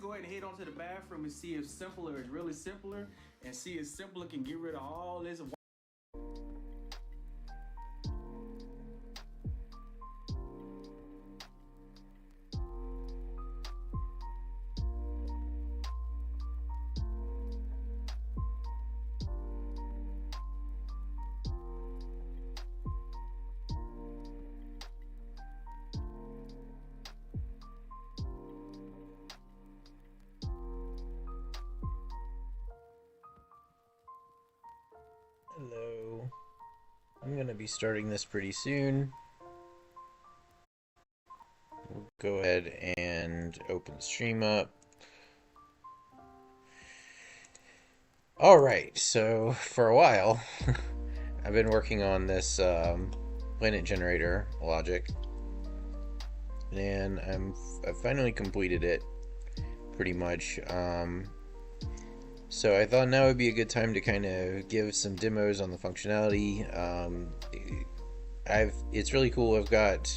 go ahead and head on to the bathroom and see if simpler is really simpler, and see if simpler can get rid of all this. Hello. I'm going to be starting this pretty soon. We'll go ahead and open the stream up. Alright, so for a while, I've been working on this planet generator logic, and I've finally completed it, pretty much. So I thought now would be a good time to kind of give some demos on the functionality. It's really cool. I've got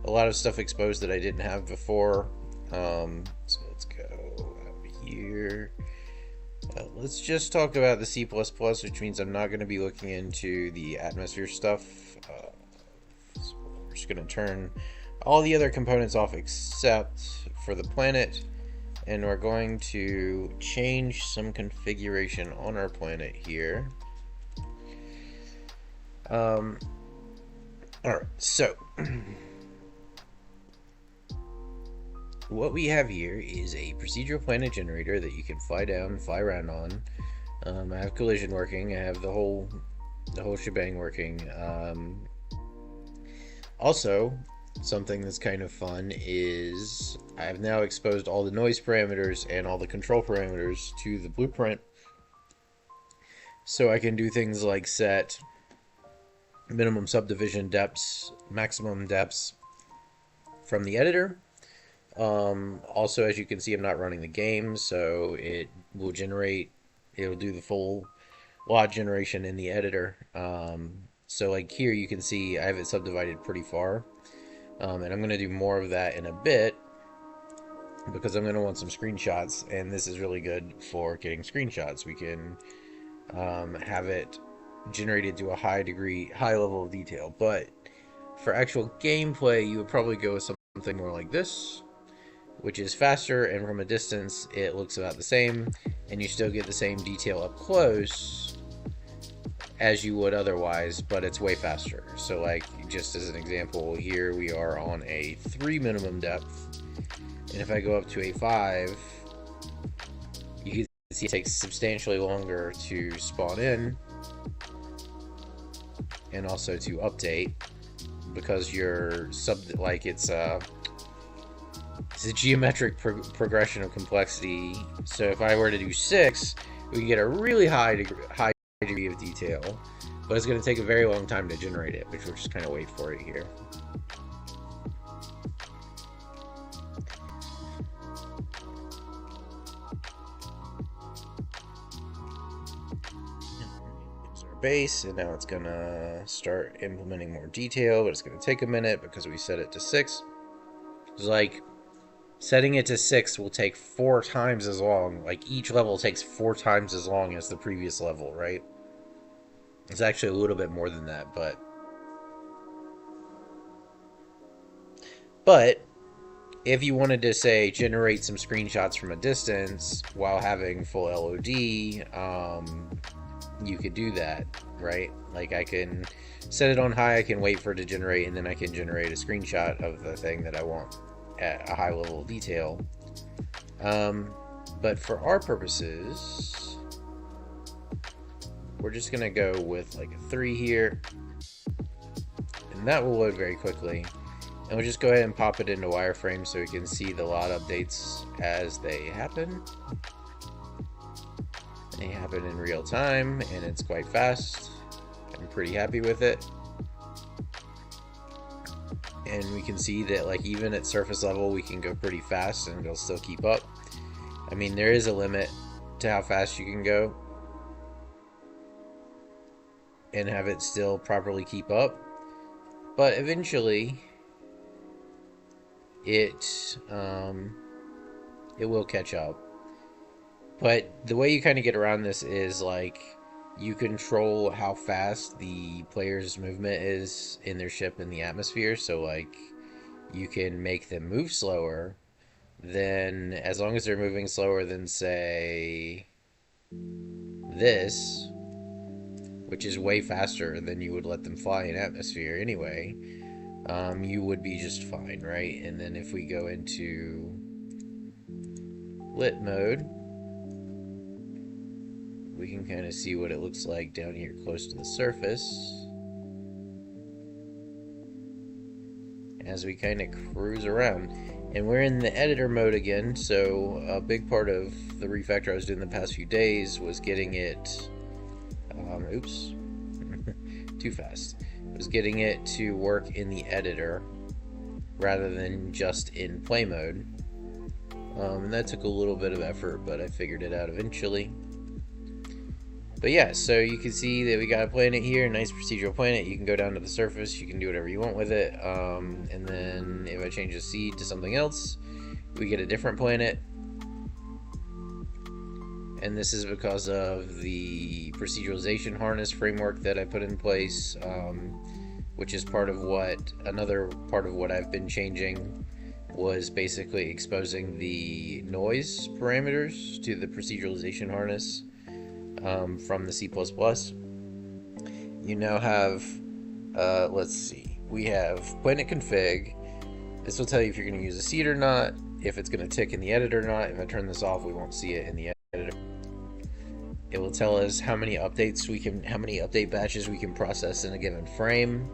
a lot of stuff exposed that I didn't have before. So let's go up here. Let's just talk about the C++, which means I'm not going to be looking into the atmosphere stuff. So we're just going to turn all the other components off except for the planet. And we're going to change some configuration on our planet here. Alright, so what we have here is a procedural planet generator that you can fly down and fly around on. I have collision working, I have the whole shebang working. Also, something that's kind of fun is I've now exposed all the noise parameters and all the control parameters to the blueprint, so I can do things like set minimum subdivision depths, maximum depths from the editor. Also, as you can see, I'm not running the game, so it'll do the full lot generation in the editor. So like here you can see I have it subdivided pretty far. And I'm going to do more of that in a bit because I'm going to want some screenshots, and this is really good for getting screenshots. We can have it generated to a high level of detail. But for actual gameplay, you would probably go with something more like this, which is faster, and from a distance it looks about the same, and you still get the same detail up close as you would otherwise, but it's way faster. So like, just as an example, here we are on a 3 minimum depth, and if I go up to a 5, you can see it takes substantially longer to spawn in and also to update, because your it's a geometric progression of complexity. So if I were to do 6, we can get a really high degree of detail, but it's going to take a very long time to generate it, which we'll just kind of wait for it here. Here's our base, and now it's going to start implementing more detail, but it's going to take a minute because we set it to 6. It's like setting it to 6 will take 4 times as long. Like, each level takes 4 times as long as the previous level, right? It's actually a little bit more than that, but if you wanted to, say, generate some screenshots from a distance while having full LOD, you could do that, right? Like, I can set it on high, I can wait for it to generate, and then I can generate a screenshot of the thing that I want at a high level of detail. But for our purposes, we're just gonna go with like a 3 here, and that will load very quickly. And we'll just go ahead and pop it into wireframe so we can see the lot updates as they happen. They happen in real time, and it's quite fast. I'm pretty happy with it. And we can see that, like, even at surface level we can go pretty fast and it'll still keep up. I mean, there is a limit to how fast you can go and have it still properly keep up, but eventually it it will catch up. But the way you kind of get around this is like you control how fast the player's movement is in their ship in the atmosphere. So like you can make them move slower. Then as long as they're moving slower than say this, which is way faster than you would let them fly in atmosphere anyway, you would be just fine, right? And then if we go into lit mode, we can kind of see what it looks like down here close to the surface as we kind of cruise around. And we're in the editor mode again, so a big part of the refactor I was doing the past few days was getting it oops too fast, was getting it to work in the editor rather than just in play mode, and that took a little bit of effort, but I figured it out eventually. But yeah, so you can see that we got a planet here, nice procedural planet. You can go down to the surface, you can do whatever you want with it, and then if I change the seed to something else, we get a different planet. And this is because of the proceduralization harness framework that I put in place, which is another part of what I've been changing was basically exposing the noise parameters to the proceduralization harness from the C++. You now have, let's see, we have planet config. This will tell you if you're going to use a seed or not, if it's going to tick in the editor or not. If I turn this off, we won't see it in the editor. It will tell us how many update batches we can process in a given frame.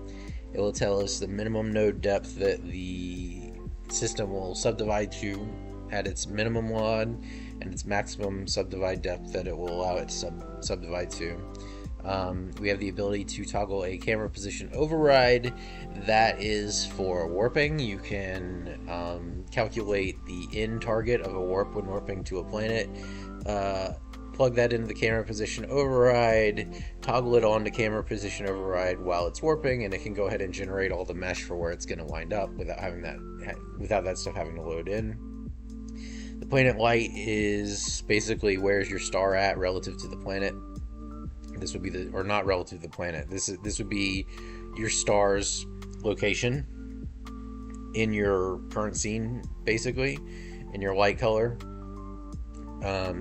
It will tell us the minimum node depth that the system will subdivide to at its minimum WOD, and its maximum subdivide depth that it will allow it to subdivide to. We have the ability to toggle a camera position override. That is for warping. You can calculate the in target of a warp when warping to a planet, plug that into the camera position override, toggle it on to camera position override while it's warping, and it can go ahead and generate all the mesh for where it's going to wind up without that stuff having to load in. The planet light is basically where's your star at relative to the planet. This would be or not relative to the planet. This would be your star's location in your current scene, basically, in your light color.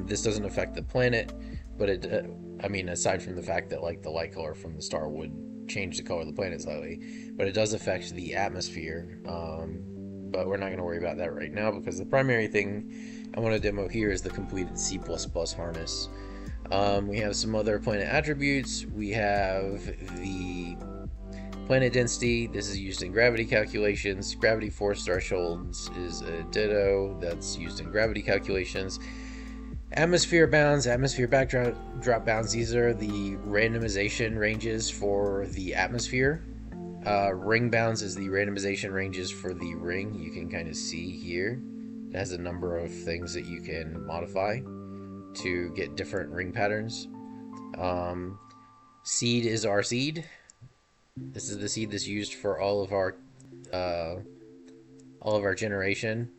This doesn't affect the planet, but aside from the fact that like the light color from the star would change the color of the planet slightly, but it does affect the atmosphere. But we're not going to worry about that right now because the primary thing I want to demo here is the completed C++ harness. We have some other planet attributes. We have the planet density. This is used in gravity calculations. Gravity force thresholds is a ditto. That's used in gravity calculations. Atmosphere bounds, atmosphere backdrop bounds. These are the randomization ranges for the atmosphere. Ring bounds is the randomization ranges for the ring. You can kind of see here. It has a number of things that you can modify to get different ring patterns. Seed is our seed. This is the seed that's used for all of our generation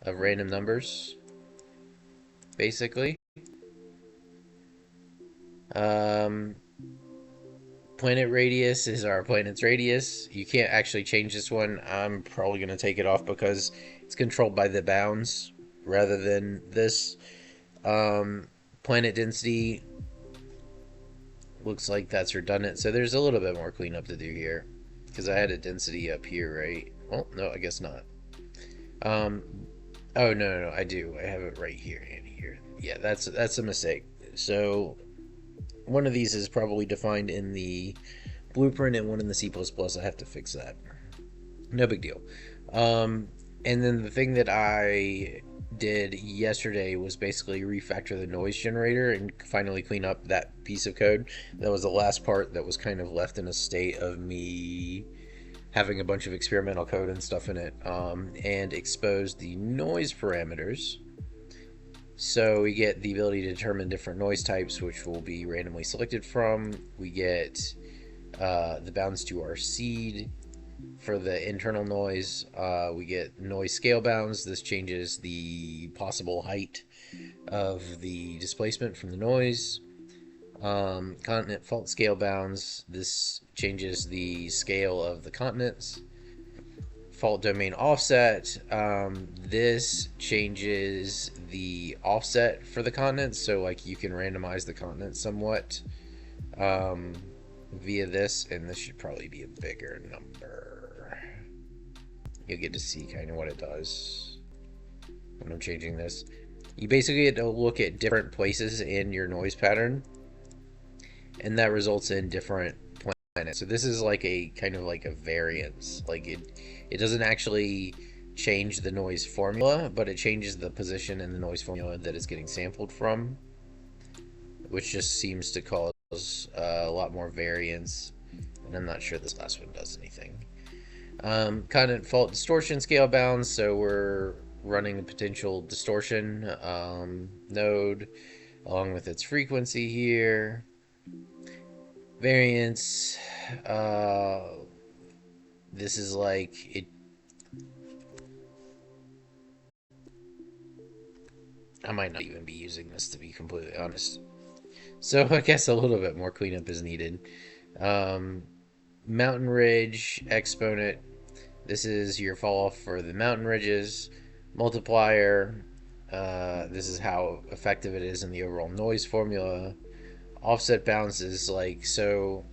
of random numbers, basically. Planet radius is our planet's radius. You can't actually change this one. I'm probably going to take it off because it's controlled by the bounds rather than this. Planet density looks like that's redundant, so there's a little bit more cleanup to do here because I had a density up here, right? Well, no, I guess not. Oh no, I do. I have it right here and here. Yeah, that's a mistake. So one of these is probably defined in the blueprint and one in the C++. I have to fix that. No big deal. And then the thing that I did yesterday was basically refactor the noise generator and finally clean up that piece of code. That was the last part that was kind of left in a state of me having a bunch of experimental code and stuff in it, and expose the noise parameters. So we get the ability to determine different noise types, which will be randomly selected from. We get the bounds to our seed. For the internal noise, we get noise scale bounds. This changes the possible height of the displacement from the noise. Continent fault scale bounds. This changes the scale of the continents. Fault domain offset. This changes the offset for the continents. So like you can randomize the continents somewhat via this, and this should probably be a bigger number. You'll get to see kind of what it does when I'm changing this. You basically get to look at different places in your noise pattern, and that results in different planets. So this is like a kind of like a variance. Like it doesn't actually change the noise formula, but it changes the position in the noise formula that it's getting sampled from, which just seems to cause a lot more variance. And I'm not sure this last one does anything. Continent fault distortion scale bounds. So we're running the potential distortion node along with its frequency here. Variance. This is like it. I might not even be using this, to be completely honest. So I guess a little bit more cleanup is needed. Mountain ridge exponent. This is your fall off for the mountain ridges. Multiplier. This is how effective it is in the overall noise formula. Offset bounds is like, so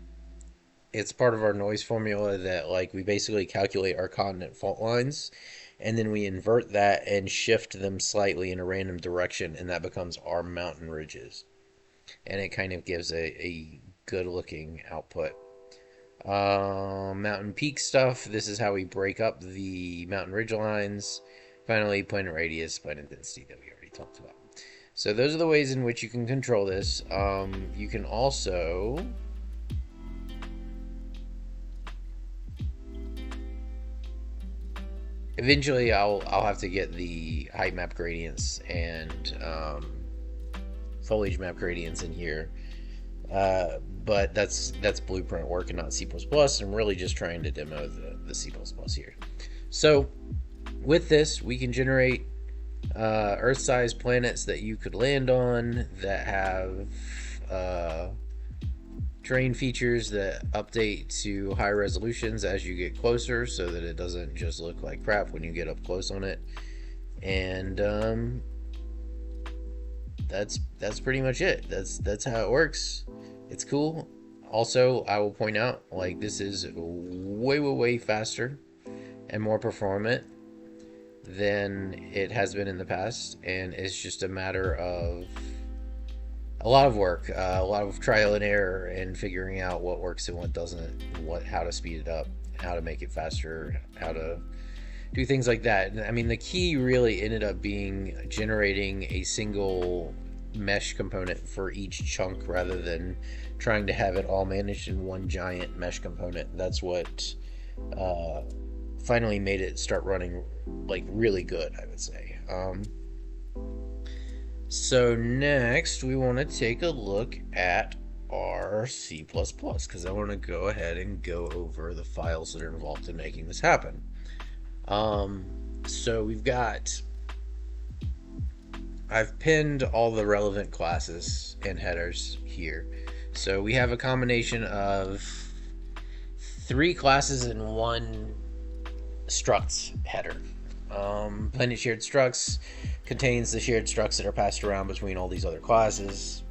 it's part of our noise formula that like we basically calculate our continent fault lines, and then we invert that and shift them slightly in a random direction, and that becomes our mountain ridges, and it kind of gives a good looking output. Mountain peak stuff. This is how we break up the mountain ridge lines. Finally, planet radius, planet density that we already talked about. So those are the ways in which you can control this. You can also eventually I'll have to get the height map gradients and foliage map gradients in here. But that's blueprint work and not C++. I'm really just trying to demo the C++ here. So with this, we can generate Earth-sized planets that you could land on that have terrain features that update to high resolutions as you get closer, so that it doesn't just look like crap when you get up close on it. And that's pretty much it. That's how it works. It's cool. Also, I will point out, like, this is way faster and more performant than it has been in the past, and it's just a matter of a lot of work, a lot of trial and error, and figuring out what works and what doesn't, how to speed it up, how to make it faster, how to do things like that. I mean, the key really ended up being generating a single mesh component for each chunk rather than trying to have it all managed in one giant mesh component. That's what finally made it start running like really good, I would say. So next we want to take a look at our C++, because I want to go ahead and go over the files that are involved in making this happen. So we've got, I've pinned all the relevant classes and headers here. So we have a combination of 3 classes in one structs header. Planet shared structs contains the shared structs that are passed around between all these other classes.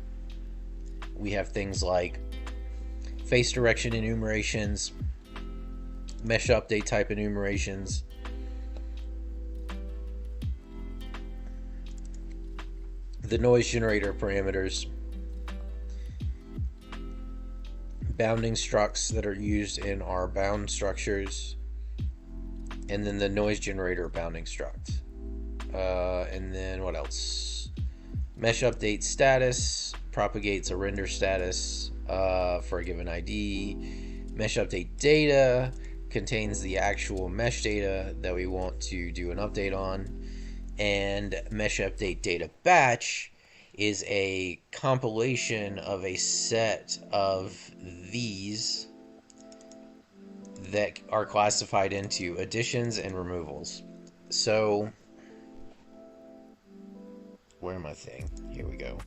We have things like face direction enumerations, mesh update type enumerations, the noise generator parameters, bounding structs that are used in our bound structures, and then the noise generator bounding struct. And then what else? Mesh update status propagates a render status for a given ID. Mesh update data contains the actual mesh data that we want to do an update on. And mesh update data batch is a compilation of a set of these that are classified into additions and removals. So, where am I thing? Here we go.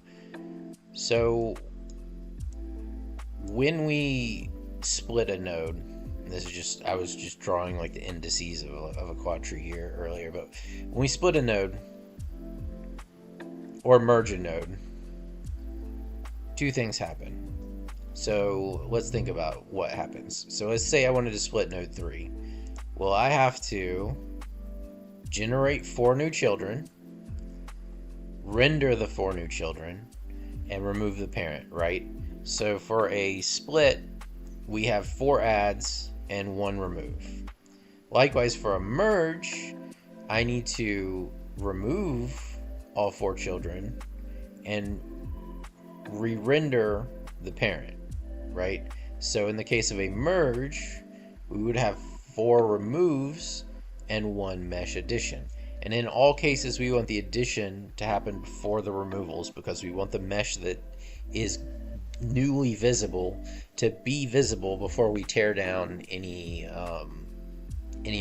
So, when we split a node, this is just, I was just drawing like the indices of a quad tree here earlier, but when we split a node or merge a node, two things happen. So let's think about what happens. So let's say I wanted to split node 3. Well, I have to generate 4 new children, render the 4 new children, and remove the parent, right? So for a split, we have 4 adds and 1 remove. Likewise, for a merge, I need to remove all 4 children and re-render the parent, right? So in the case of a merge, we would have 4 removes and 1 mesh addition. And in all cases, we want the addition to happen before the removals because we want the mesh that is newly visible to be visible before we tear down any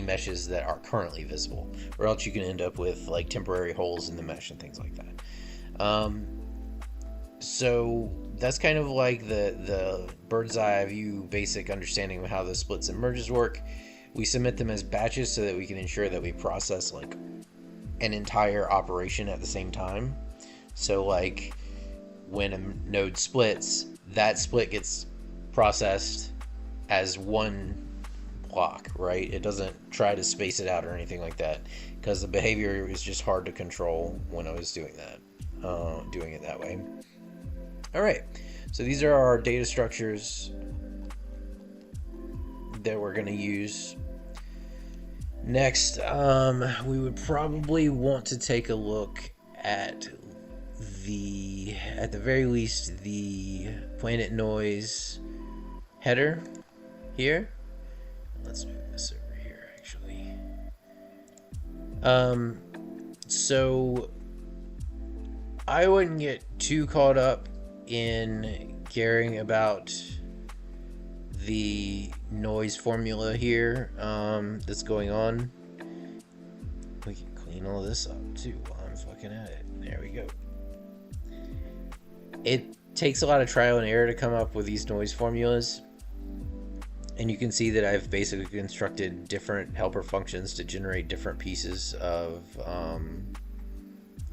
meshes that are currently visible, or else you can end up with like temporary holes in the mesh and things like that. So that's kind of like the bird's eye view basic understanding of how the splits and merges work. We submit them as batches so that we can ensure that we process like an entire operation at the same time. So like when a node splits, that split gets processed as one block, right? It doesn't try to space it out or anything like that because the behavior is just hard to control when I was doing that, doing it that way. All right, so these are our data structures that we're going to use. Next, we would probably want to take a look at the very least, the planet noise header here. Let's move this over here, actually. So I wouldn't get too caught up in caring about the noise formula here that's going on. We can clean all this up too while I'm fucking at it. There we go. It takes a lot of trial and error to come up with these noise formulas, and you can see that I've basically constructed different helper functions to generate different pieces of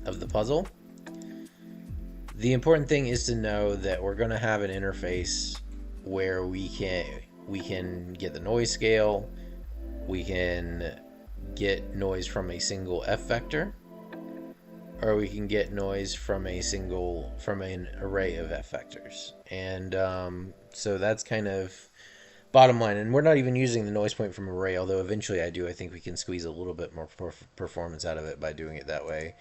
the puzzle. The important thing is to know that we're going to have an interface where we can get the noise scale, we can get noise from a single F vector, or we can get noise from an array of F vectors. And so that's kind of bottom line. And we're not even using the noise point from array, although eventually I think we can squeeze a little bit more performance out of it by doing it that way.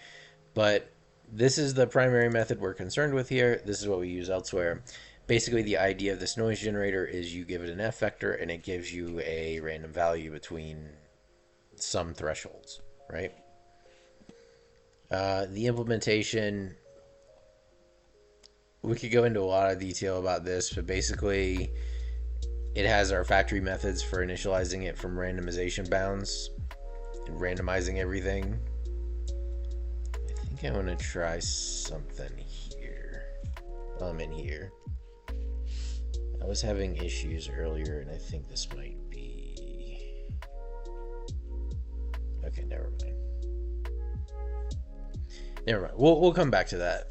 But this is the primary method we're concerned with here. This is what we use elsewhere. Basically, the idea of this noise generator is you give it an F vector and it gives you a random value between some thresholds, right? The implementation, we could go into a lot of detail about this, but basically it has our factory methods for initializing it from randomization bounds and randomizing everything. I think I want to try something here. In here. I was having issues earlier, and I think this might be... Okay, never mind. We'll come back to that.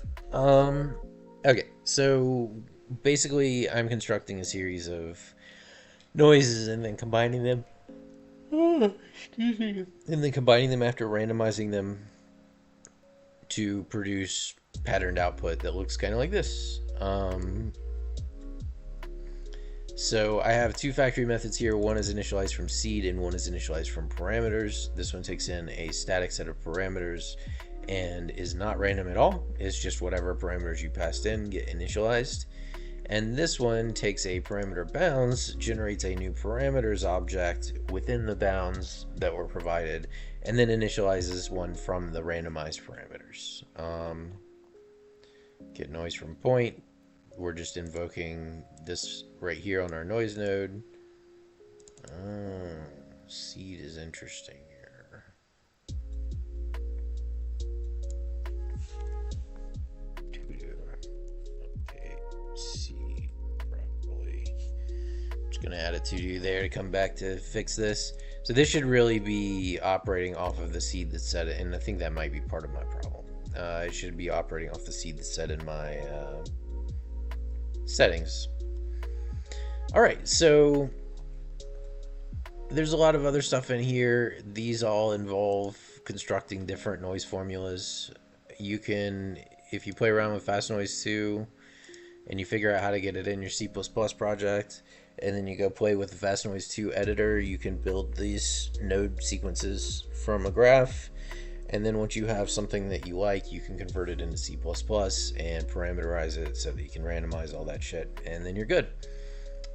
Okay, so basically I'm constructing a series of noises and then combining them. Excuse me. And then combining them after randomizing them to produce patterned output that looks kind of like this. So I have two factory methods here. One is initialized from seed and one is initialized from parameters. This one takes in a static set of parameters and is not random at all. It's just whatever parameters you passed in get initialized. And this one takes a parameter bounds, generates a new parameters object within the bounds that were provided, and then initializes one from the randomized parameters. Get noise from point. We're just invoking this right here on our noise node. Seed is interesting here. Okay, seed probably. I'm just gonna add a to-do there to come back to fix this. So this should really be operating off of the seed that's set, and I think that might be part of my problem. It should be operating off the seed that's set in my settings. All right, so there's a lot of other stuff in here. These all involve constructing different noise formulas. You can, if you play around with Fast Noise 2 and you figure out how to get it in your C++ project, and then you go play with the Fast Noise 2 editor, you can build these node sequences from a graph. And then once you have something that you like, you can convert it into C++ and parameterize it so that you can randomize all that shit, and then you're good.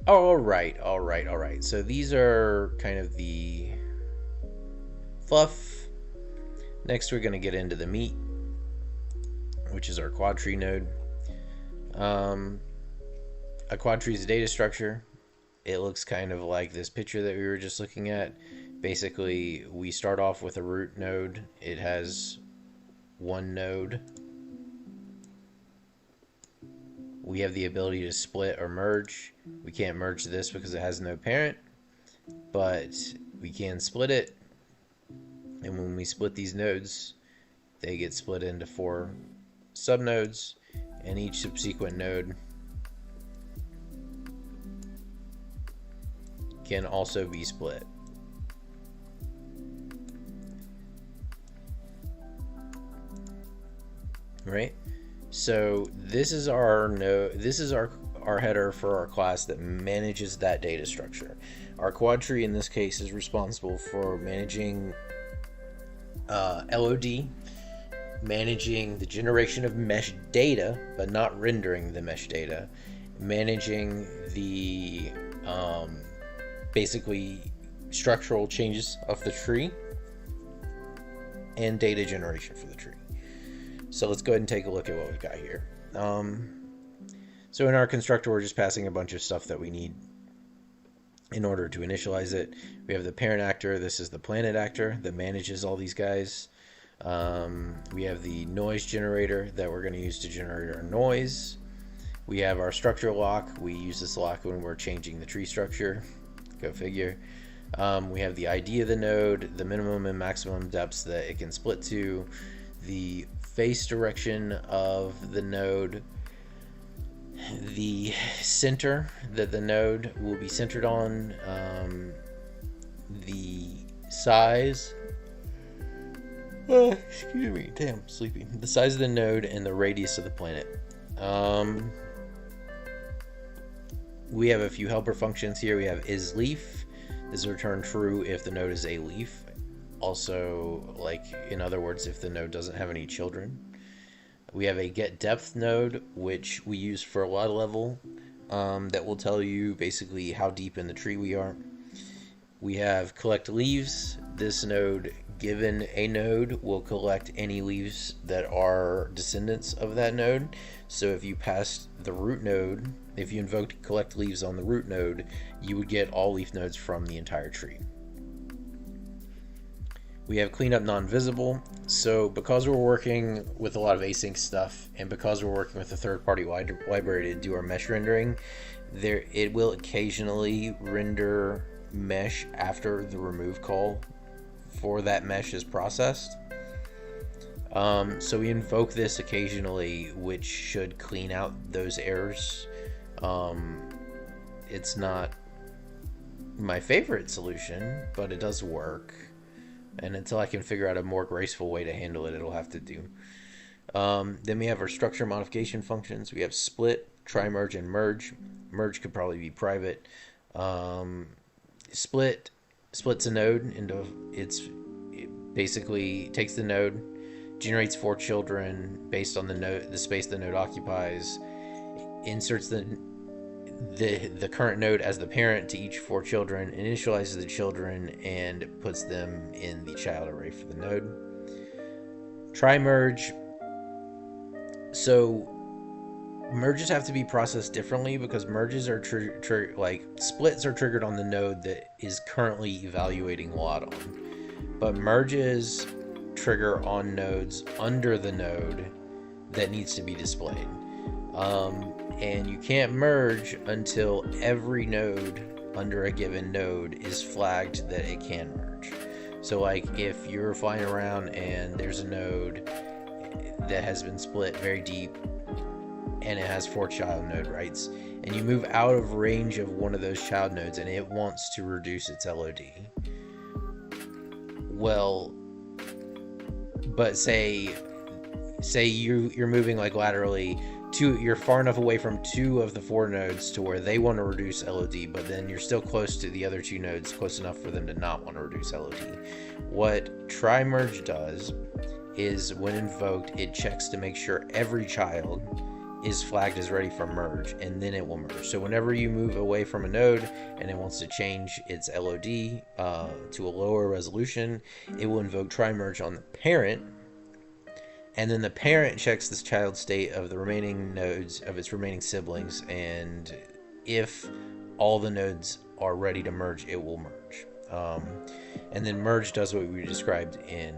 All right. So these are kind of the fluff. Next, we're going to get into the meat, which is our quad tree node. A quad tree is a data structure. It looks kind of like this picture that we were just looking at. Basically, we start off with a root node. It has one node. We have the ability to split or merge. We can't merge this because it has no parent, but we can split it. And when we split these nodes, they get split into 4 subnodes, and each subsequent node can also be split. Right? So this is our node. This is our header for our class that manages that data structure. Our quad tree in this case is responsible for managing LOD, managing the generation of mesh data, but not rendering the mesh data, managing the basically structural changes of the tree, and data generation for the tree. So let's go ahead and take a look at what we've got here. So in our constructor, we're just passing a bunch of stuff that we need in order to initialize it. We have the parent actor. This is the planet actor that manages all these guys. We have the noise generator that we're going to use to generate our noise. We have our structure lock. We use this lock when we're changing the tree structure. Go figure. We have the ID of the node, the minimum and maximum depths that it can split to, the face direction of the node, the center that the node will be centered on, the size, excuse me, damn, sleepy, the size of the node, and the radius of the planet. We have a few helper functions here. We have isLeaf. This is return true if the node is a leaf. Also, like, in other words, if the node doesn't have any children. We have a get depth node, which we use for a lot of level, that will tell you basically how deep in the tree we are. We have collect leaves. This node, given a node, will collect any leaves that are descendants of that node. So if you passed the root node, if you invoked collect leaves on the root node, you would get all leaf nodes from the entire tree. We have cleanup non-visible. So because we're working with a lot of async stuff, and because we're working with a third-party library to do our mesh rendering, it will occasionally render mesh after the remove call for that mesh is processed. So we invoke this occasionally, which should clean out those errors. It's not my favorite solution, but it does work. And until I can figure out a more graceful way to handle it, it'll have to do. Then we have our structure modification functions. We have split, try merge, and merge. Merge could probably be private. Split splits a node into it basically takes the node, generates 4 children based on the space the node occupies, inserts the current node as the parent to each 4 children, initializes the children, and puts them in the child array for the node. Try merge. So merges have to be processed differently because merges are like splits are triggered on the node that is currently evaluating LOD on, but merges trigger on nodes under the node that needs to be displayed. And you can't merge until every node under a given node is flagged that it can merge. So like if you're flying around and there's a node that has been split very deep and it has 4 child node writes, and you move out of range of one of those child nodes and it wants to reduce its LOD. Well, but say you're moving like laterally you're far enough away from 2 of the 4 nodes to where they want to reduce LOD, but then you're still close to the other 2 nodes, close enough for them to not want to reduce LOD. What try merge does is when invoked, it checks to make sure every child is flagged as ready for merge, and then it will merge. So whenever you move away from a node and it wants to change its LOD to a lower resolution, it will invoke try merge on the parent, and then the parent checks this child state of the remaining nodes of its remaining siblings, and if all the nodes are ready to merge, it will merge. And then merge does what we described in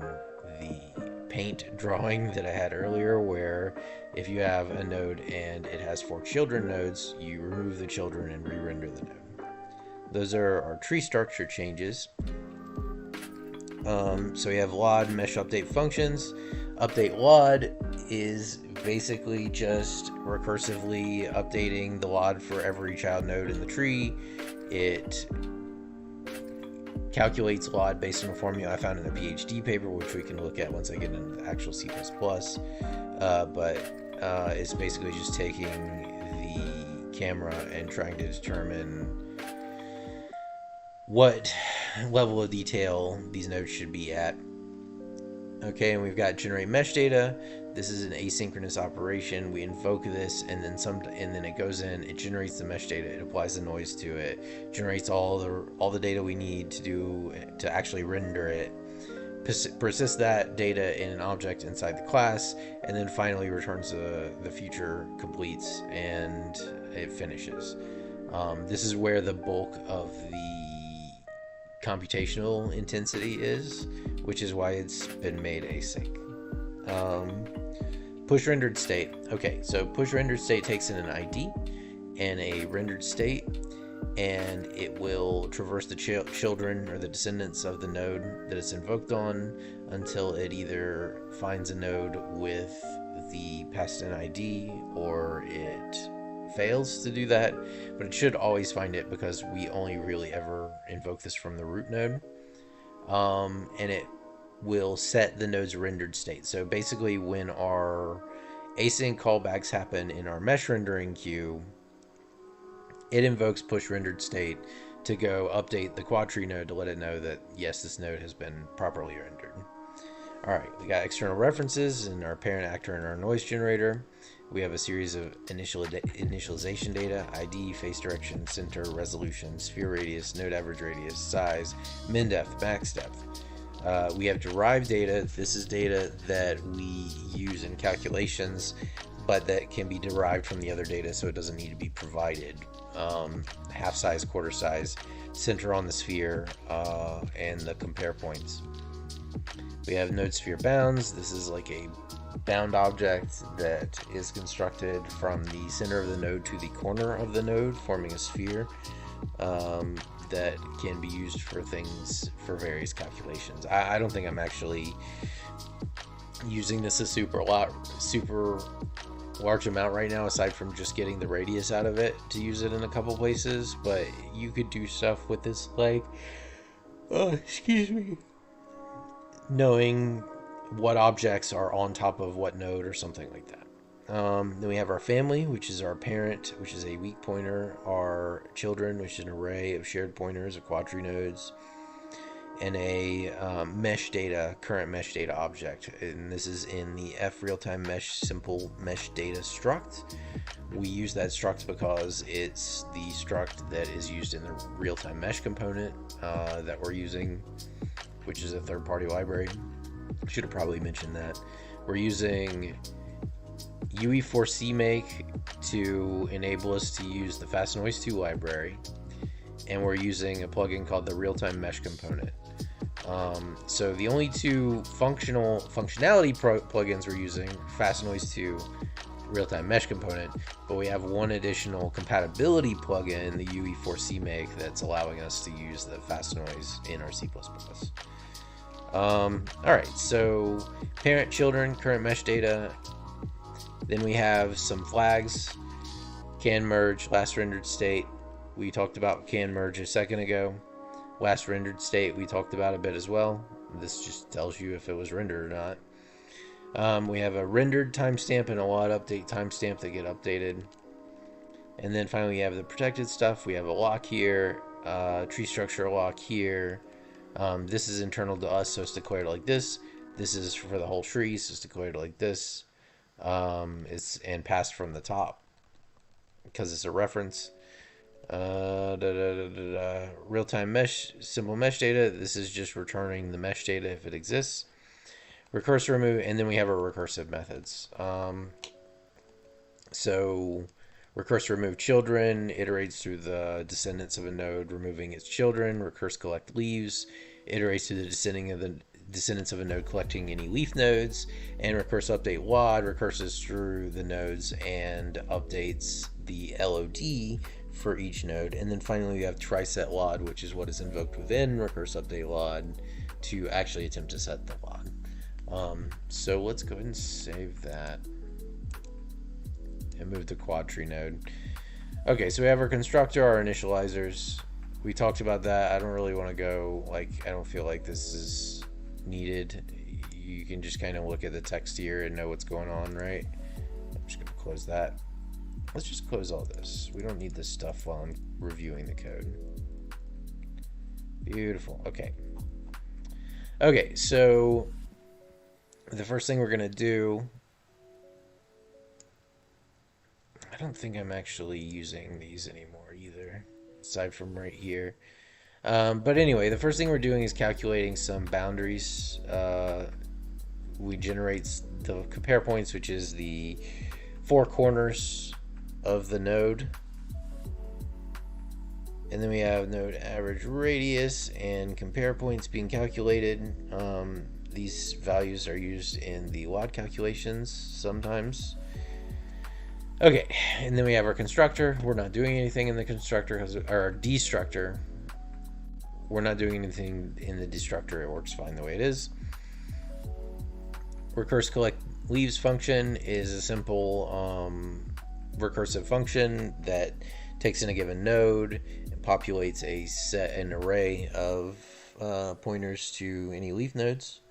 the paint drawing that I had earlier, where if you have a node and it has 4 children nodes, you remove the children and re-render the node. Those are our tree structure changes. So we have LOD mesh update functions. Update LOD is basically just recursively updating the LOD for every child node in the tree. It calculates LOD based on a formula I found in a PhD paper, which we can look at once I get into the actual C++. But it's basically just taking the camera and trying to determine what level of detail these nodes should be at. Okay, and we've got generate mesh data. This is an asynchronous operation. We invoke this, and then it goes in. It generates the mesh data. It applies the noise to it. Generates all the data we need to actually render it. Persists that data in an object inside the class, and then finally returns the future completes and it finishes. This is where the bulk of the computational intensity is, which is why it's been made async. Push rendered state. Okay, so push rendered state takes in an ID and a rendered state, and it will traverse the children or the descendants of the node that it's invoked on until it either finds a node with the passed in ID or it fails to do that, but it should always find it because we only really ever invoke this from the root node. And it will set the node's rendered state. So basically when our async callbacks happen in our mesh rendering queue, it invokes push rendered state to go update the quadtree node to let it know that yes, this node has been properly rendered. Alright, we got external references in our parent actor and our noise generator. We have a series of initialization data: ID, face direction, center, resolution, sphere radius, node average radius, size, min depth, max depth. We have derived data. This is data that we use in calculations, but that can be derived from the other data, so it doesn't need to be provided. Half size, quarter size, center on the sphere, and the compare points. We have node sphere bounds. This is like a bound object that is constructed from the center of the node to the corner of the node, forming a sphere that can be used for things for various calculations. I don't think I'm actually using this a super large amount right now, aside from just getting the radius out of it to use it in a couple places, but you could do stuff with this like knowing what objects are on top of what node or something like that. Then we have our family, which is our parent, which is a weak pointer, our children, which is an array of shared pointers of quadtree nodes, and a mesh data, current mesh data object. And this is in the F real-time mesh simple mesh data struct. We use that struct because it's the struct that is used in the real-time mesh component that we're using, which is a third-party library. Should have probably mentioned that. We're using UE4 make to enable us to use the Fast Noise 2 library, and we're using a plugin called the Real-Time Mesh component. So the only two functionality plugins we're using, Fast Noise 2, Real-Time Mesh component, but we have one additional compatibility plugin, the UE4 make, that's allowing us to use the Fast Noise in our C++. Alright, so parent, children, current mesh data. Then we have some flags, can merge, last rendered state. We talked about can merge a second ago. Last rendered state we talked about a bit as well. This just tells you if it was rendered or not. We have a rendered timestamp and a LOD update timestamp that get updated. And then finally we have the protected stuff. We have a lock here, tree structure lock here. This is internal to us, so it's declared like this. This is for the whole tree, so it's declared like this. It's and passed from the top because it's a reference. Real-time mesh, simple mesh data. This is just returning the mesh data if it exists. Recursive remove, and then we have our recursive methods. So recursive remove children iterates through the descendants of a node, removing its children. Recurse collect leaves iterates through the descendants of a node, collecting any leaf nodes. And recurse update LOD recurses through the nodes and updates the LOD for each node. And then finally we have try-set LOD, which is what is invoked within recurse update LOD to actually attempt to set the LOD. So let's go ahead and save that and move to quad tree node. Okay, so we have our constructor, our initializers. We talked about that. I don't really want to go, I don't feel like this is needed. You can just kind of look at the text here and know what's going on, right? I'm just going to close that. Let's just close all this. We don't need this stuff while I'm reviewing the code. Beautiful. Okay. Okay, so the first thing we're going to do, I don't think I'm actually using these anymore either, aside from right here. But anyway, the first thing we're doing is calculating some boundaries. We generate the compare points, which is the four corners of the node. And then we have node average radius and compare points being calculated. These values are used in the LOD calculations sometimes. Okay, and then we have our constructor. We're not doing anything in the constructor, our destructor. We're not doing anything in the destructor. It works fine the way it is. Recurse collect leaves function is a simple recursive function that takes in a given node and populates an array of pointers to any leaf nodes.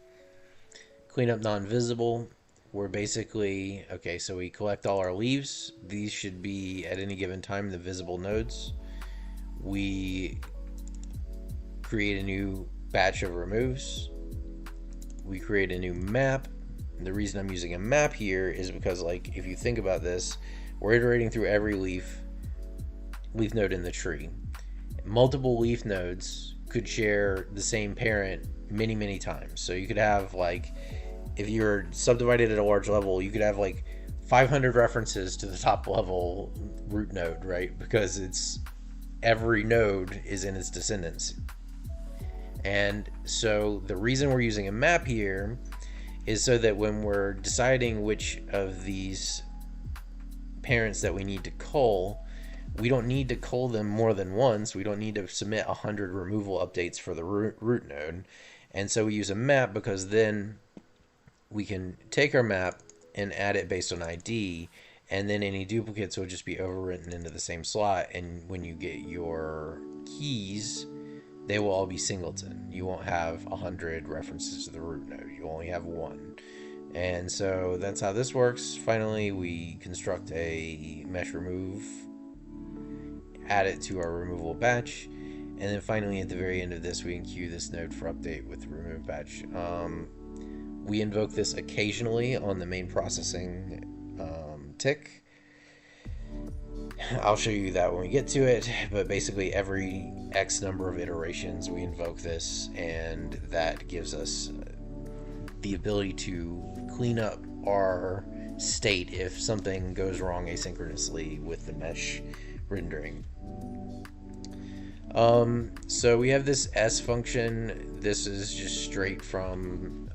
Cleanup non-visible. We're basically, okay, so we collect all our leaves. These should be at any given time the visible nodes. We create a new batch of removes. We create a new map. And the reason I'm using a map here is because, if you think about this, we're iterating through every leaf node in the tree. Multiple leaf nodes could share the same parent many times. So you could have, if you're subdivided at a large level, you could have 500 references to the top level root node, right? Because every node is in its descendants. And so the reason we're using a map here is so that when we're deciding which of these parents that we need to cull, we don't need to cull them more than once. We don't need to submit 100 removal updates for the root node. And so we use a map because then we can take our map and add it based on ID, and then any duplicates will just be overwritten into the same slot. And when you get your keys, they will all be singleton. You won't have 100 references to the root node. You only have one. And so that's how this works. Finally, we construct a mesh remove, add it to our removable batch, and then finally at the very end of this, we enqueue this node for update with the remove batch. We invoke this occasionally on the main processing tick. I'll show you that when we get to it, but basically every X number of iterations we invoke this, and that gives us the ability to clean up our state if something goes wrong asynchronously with the mesh rendering. So we have this S function. This is just straight from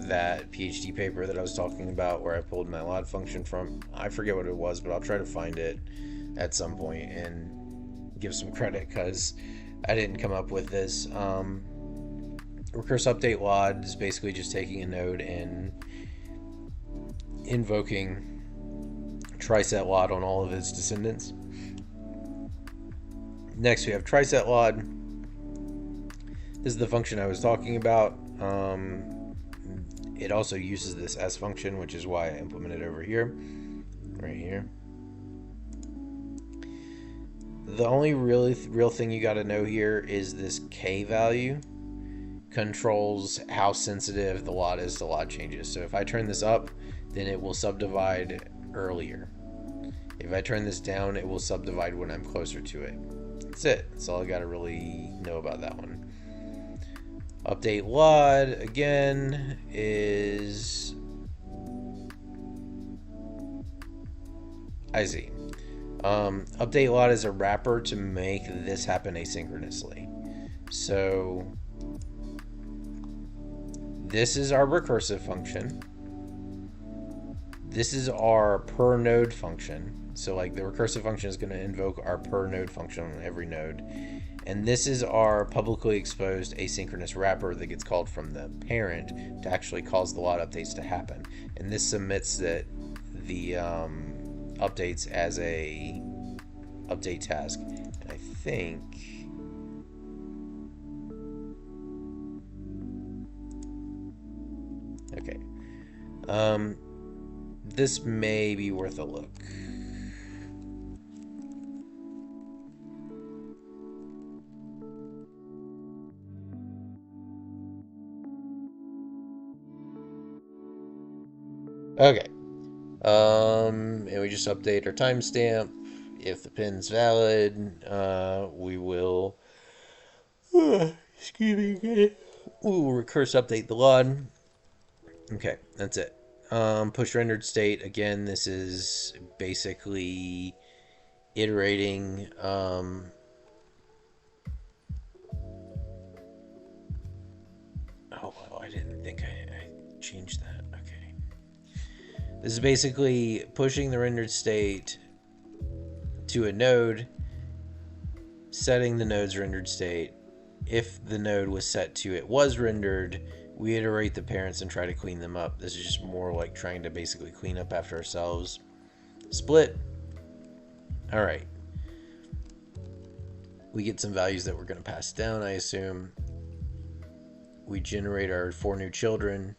that PhD paper that I was talking about where I pulled my LOD function from. I forget what it was, but I'll try to find it at some point and give some credit because I didn't come up with this. Recurse update LOD is basically just taking a node and invoking triset LOD on all of its descendants. Next, we have triset LOD. This is the function I was talking about. It also uses this S function, which is why I implemented it over here, right here. The only real thing you got to know here is this K value controls how sensitive the LOD is to LOD changes. So if I turn this up, then it will subdivide earlier. If I turn this down, it will subdivide when I'm closer to it. That's it. That's all I got to really know about that one. Update LOD, again, is... I see. Update LOD is a wrapper to make this happen asynchronously. So this is our recursive function. This is our per node function. So like the recursive function is going to invoke our per node function on every node. And this is our publicly exposed asynchronous wrapper that gets called from the parent to actually cause the LOD updates to happen. And this submits the updates as a update task. And I think okay. This may be worth a look. Okay. And we just update our timestamp. If the pin's valid, we will excuse me. We will recurse update the LOD. Okay, that's it. Push rendered state. Again, this is basically iterating. Oh, well, I didn't think I changed that. Okay. This is basically pushing the rendered state to a node, setting the node's rendered state. If the node was set to it was rendered, we iterate the parents and try to clean them up. This is just more like trying to basically clean up after ourselves. Split. All right. We get some values that we're going to pass down, I assume. We generate our 4 new children.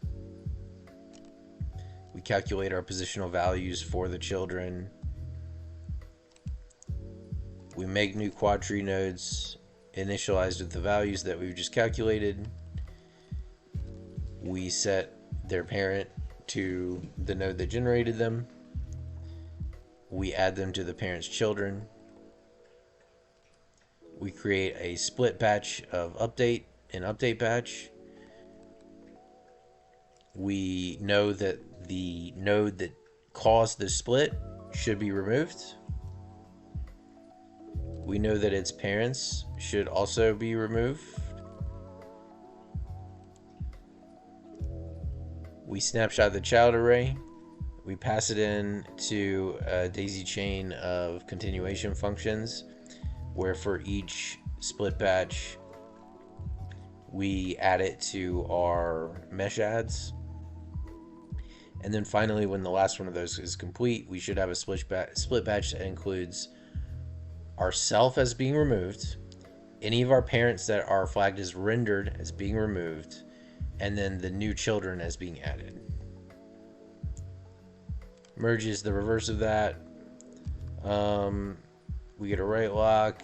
We calculate our positional values for the children. We make new quad tree nodes initialized with the values that we've just calculated. We set their parent to the node that generated them. We add them to the parent's children. We create a split batch of update and update batch. We know that the node that caused the split should be removed. We know that its parents should also be removed. We snapshot the child array. We pass it in to a daisy chain of continuation functions where for each split batch we add it to our mesh adds. And then finally, when the last one of those is complete, we should have a split batch that includes ourself as being removed, any of our parents that are flagged as rendered as being removed, and then the new children as being added. Merge is the reverse of that. We get a write lock.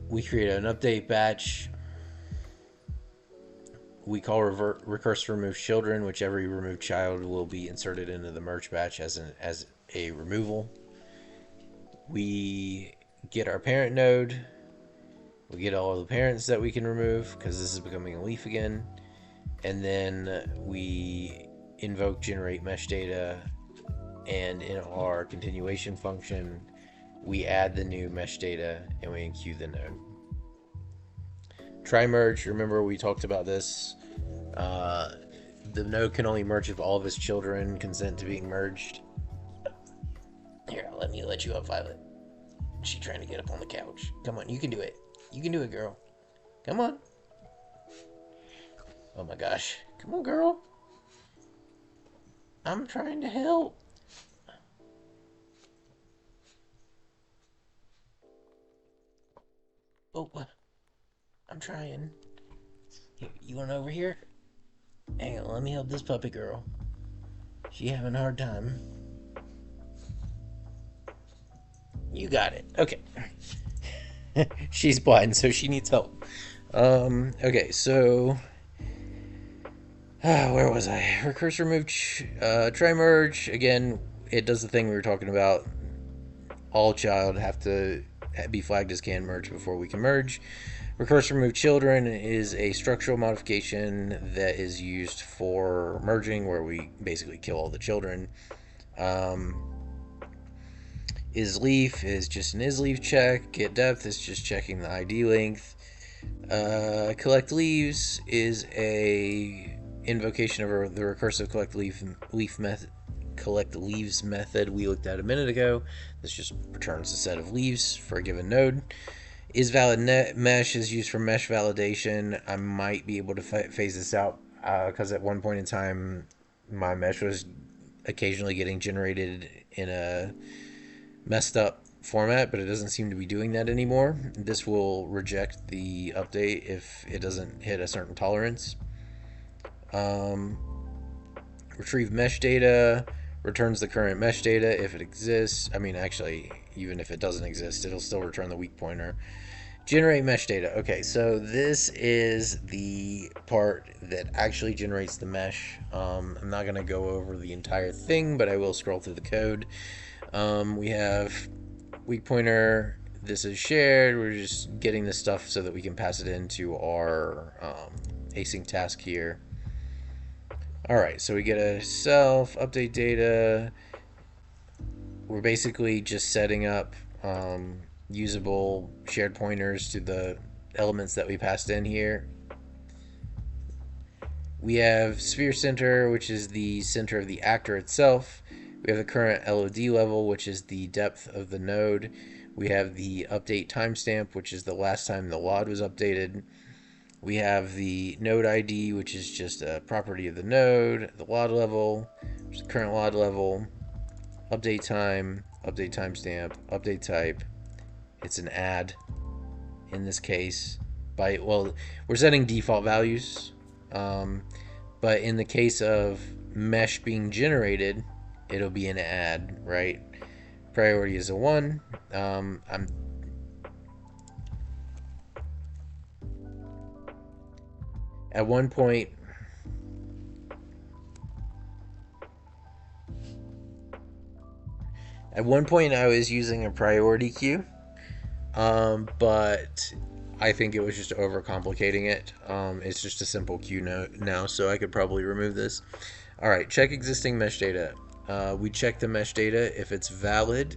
We create an update batch. We call recurse remove children, which every removed child will be inserted into the merge batch as a removal. We get our parent node. We get all of the parents that we can remove because this is becoming a leaf again. And then we invoke generate mesh data, and in our continuation function, we add the new mesh data and we enqueue the node. Try merge, remember we talked about this. The node can only merge if all of its children consent to being merged. Here, let me let you up, Violet. She's trying to get up on the couch. Come on, you can do it. You can do it, girl. Come on. Oh my gosh. Come on, girl. I'm trying to help. Oh, I'm trying. You want over here? Hang on, let me help this puppy girl. She having a hard time. You got it. Okay. She's blind, so she needs help. Okay, so where was I? Recursive remove, try merge. Again, it does the thing we were talking about. All child have to be flagged as can merge before we can merge. Recursive remove children is a structural modification that is used for merging, where we basically kill all the children. IsLeaf is just an isLeaf check. Get depth is just checking the ID length. Collect leaves is a invocation of the recursive collect leaves method we looked at a minute ago. This just returns a set of leaves for a given node. IsValidMesh is used for mesh validation. I might be able to phase this out because at one point in time my mesh was occasionally getting generated in a messed up format, but it doesn't seem to be doing that anymore. This will reject the update if it doesn't hit a certain tolerance. Retrieve mesh data returns the current mesh data if it exists. I mean, actually, even if it doesn't exist, it'll still return the weak pointer. Generate mesh data. Okay, so this is the part that actually generates the mesh. I'm not going to go over the entire thing, but I will scroll through the code. We have weak pointer. This is shared. We're just getting this stuff so that we can pass it into our async task here. Alright, so we get a self, update data. We're basically just setting up usable shared pointers to the elements that we passed in here. We have sphere center, which is the center of the actor itself. We have the current LOD level, which is the depth of the node. We have the update timestamp, which is the last time the LOD was updated. We have the node ID, which is just a property of the node. The LOD level, which is the current LOD level. Update time, update timestamp, update type. It's an add in this case. We're setting default values. But in the case of mesh being generated, it'll be an add, right? Priority is a 1. At one point, I was using a priority queue, but I think it was just overcomplicating it. It's just a simple queue now, so I could probably remove this. All right, check existing mesh data. We check the mesh data. If it's valid,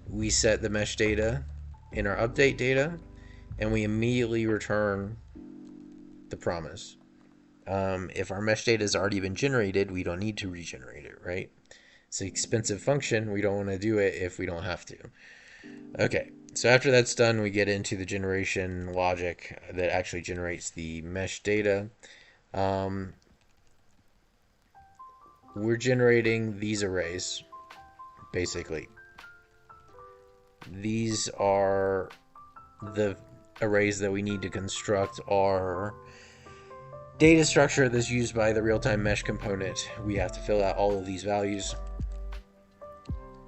we set the mesh data in our update data, and we immediately return the promise. If our mesh data has already been generated, we don't need to regenerate it, right? It's an expensive function. We don't want to do it if we don't have to. Okay, so after that's done, we get into the generation logic that actually generates the mesh data. We're generating these arrays, basically. These are the arrays that we need to construct our data structure that's used by the real-time mesh component. We have to fill out all of these values.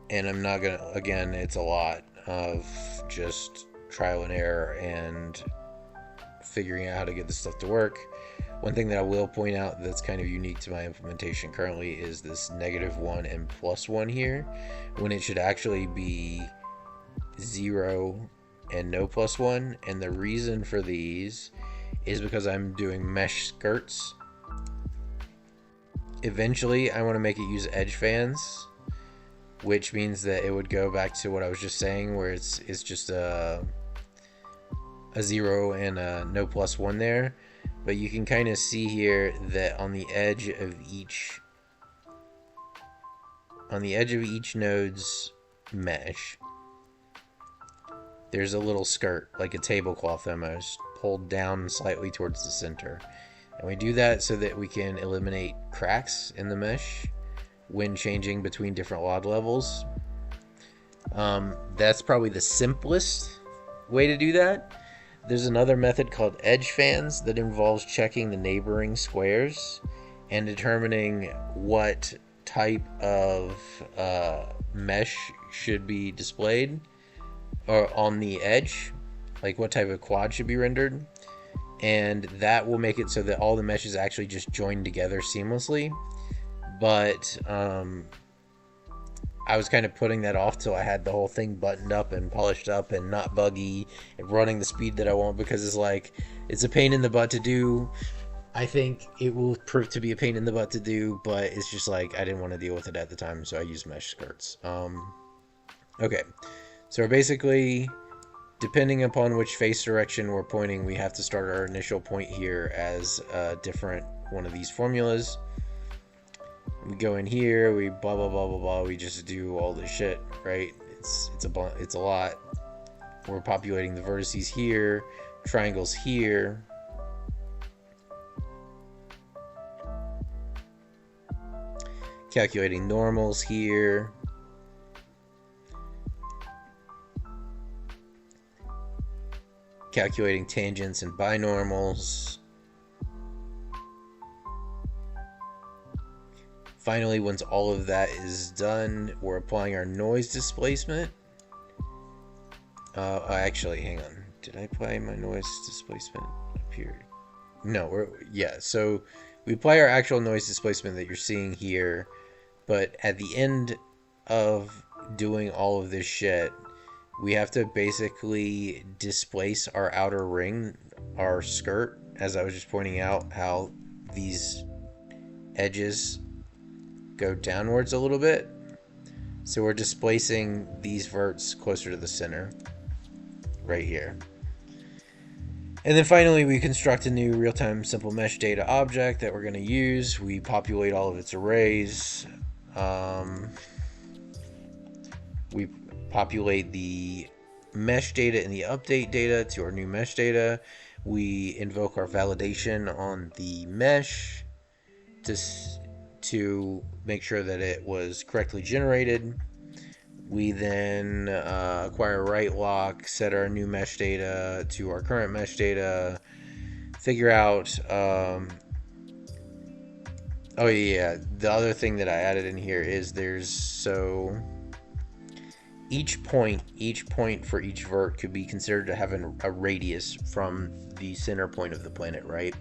And I'm not going to, again, it's a lot of just trial and error and figuring out how to get this stuff to work. One thing that I will point out that's kind of unique to my implementation currently is this -1 and +1 here, when it should actually be 0 and no +1. And the reason for these is because I'm doing mesh skirts. Eventually, I want to make it use edge fans, which means that it would go back to what I was just saying, where it's just a 0 and a no +1 there. But you can kind of see here that on the edge of each node's mesh, there's a little skirt, like a tablecloth almost, pulled down slightly towards the center. And we do that so that we can eliminate cracks in the mesh when changing between different load levels. That's probably the simplest way to do that. There's another method called edge fans that involves checking the neighboring squares and determining what type of mesh should be displayed or on the edge, like what type of quad should be rendered. And that will make it so that all the meshes actually just join together seamlessly. But I was kind of putting that off till I had the whole thing buttoned up and polished up and not buggy and running the speed that I want, because it's a pain in the butt to do. I think it will prove to be a pain in the butt to do, but it's just like I didn't want to deal with it at the time, so I used mesh skirts. Okay, so basically, depending upon which face direction we're pointing, we have to start our initial point here as a different one of these formulas. We go in here, we blah blah blah blah blah, we just do all this shit, right? It's a lot. We're populating the vertices here, triangles here. Calculating normals here. Calculating tangents and binormals. Finally, once all of that is done, we're applying our noise displacement. Actually, hang on. Did I apply my noise displacement up here? No, so we apply our actual noise displacement that you're seeing here, but at the end of doing all of this shit, we have to basically displace our outer ring, our skirt, as I was just pointing out, how these edges go downwards a little bit. So we're displacing these verts closer to the center, right here. And then finally, we construct a new real-time simple mesh data object that we're going to use. We populate all of its arrays. We populate the mesh data and the update data to our new mesh data. We invoke our validation on the mesh to make sure that it was correctly generated. We then acquire write lock, set our new mesh data to our current mesh data, figure out oh yeah, the other thing that I added in here is each point for each vert could be considered to have a radius from the center point of the planet, right?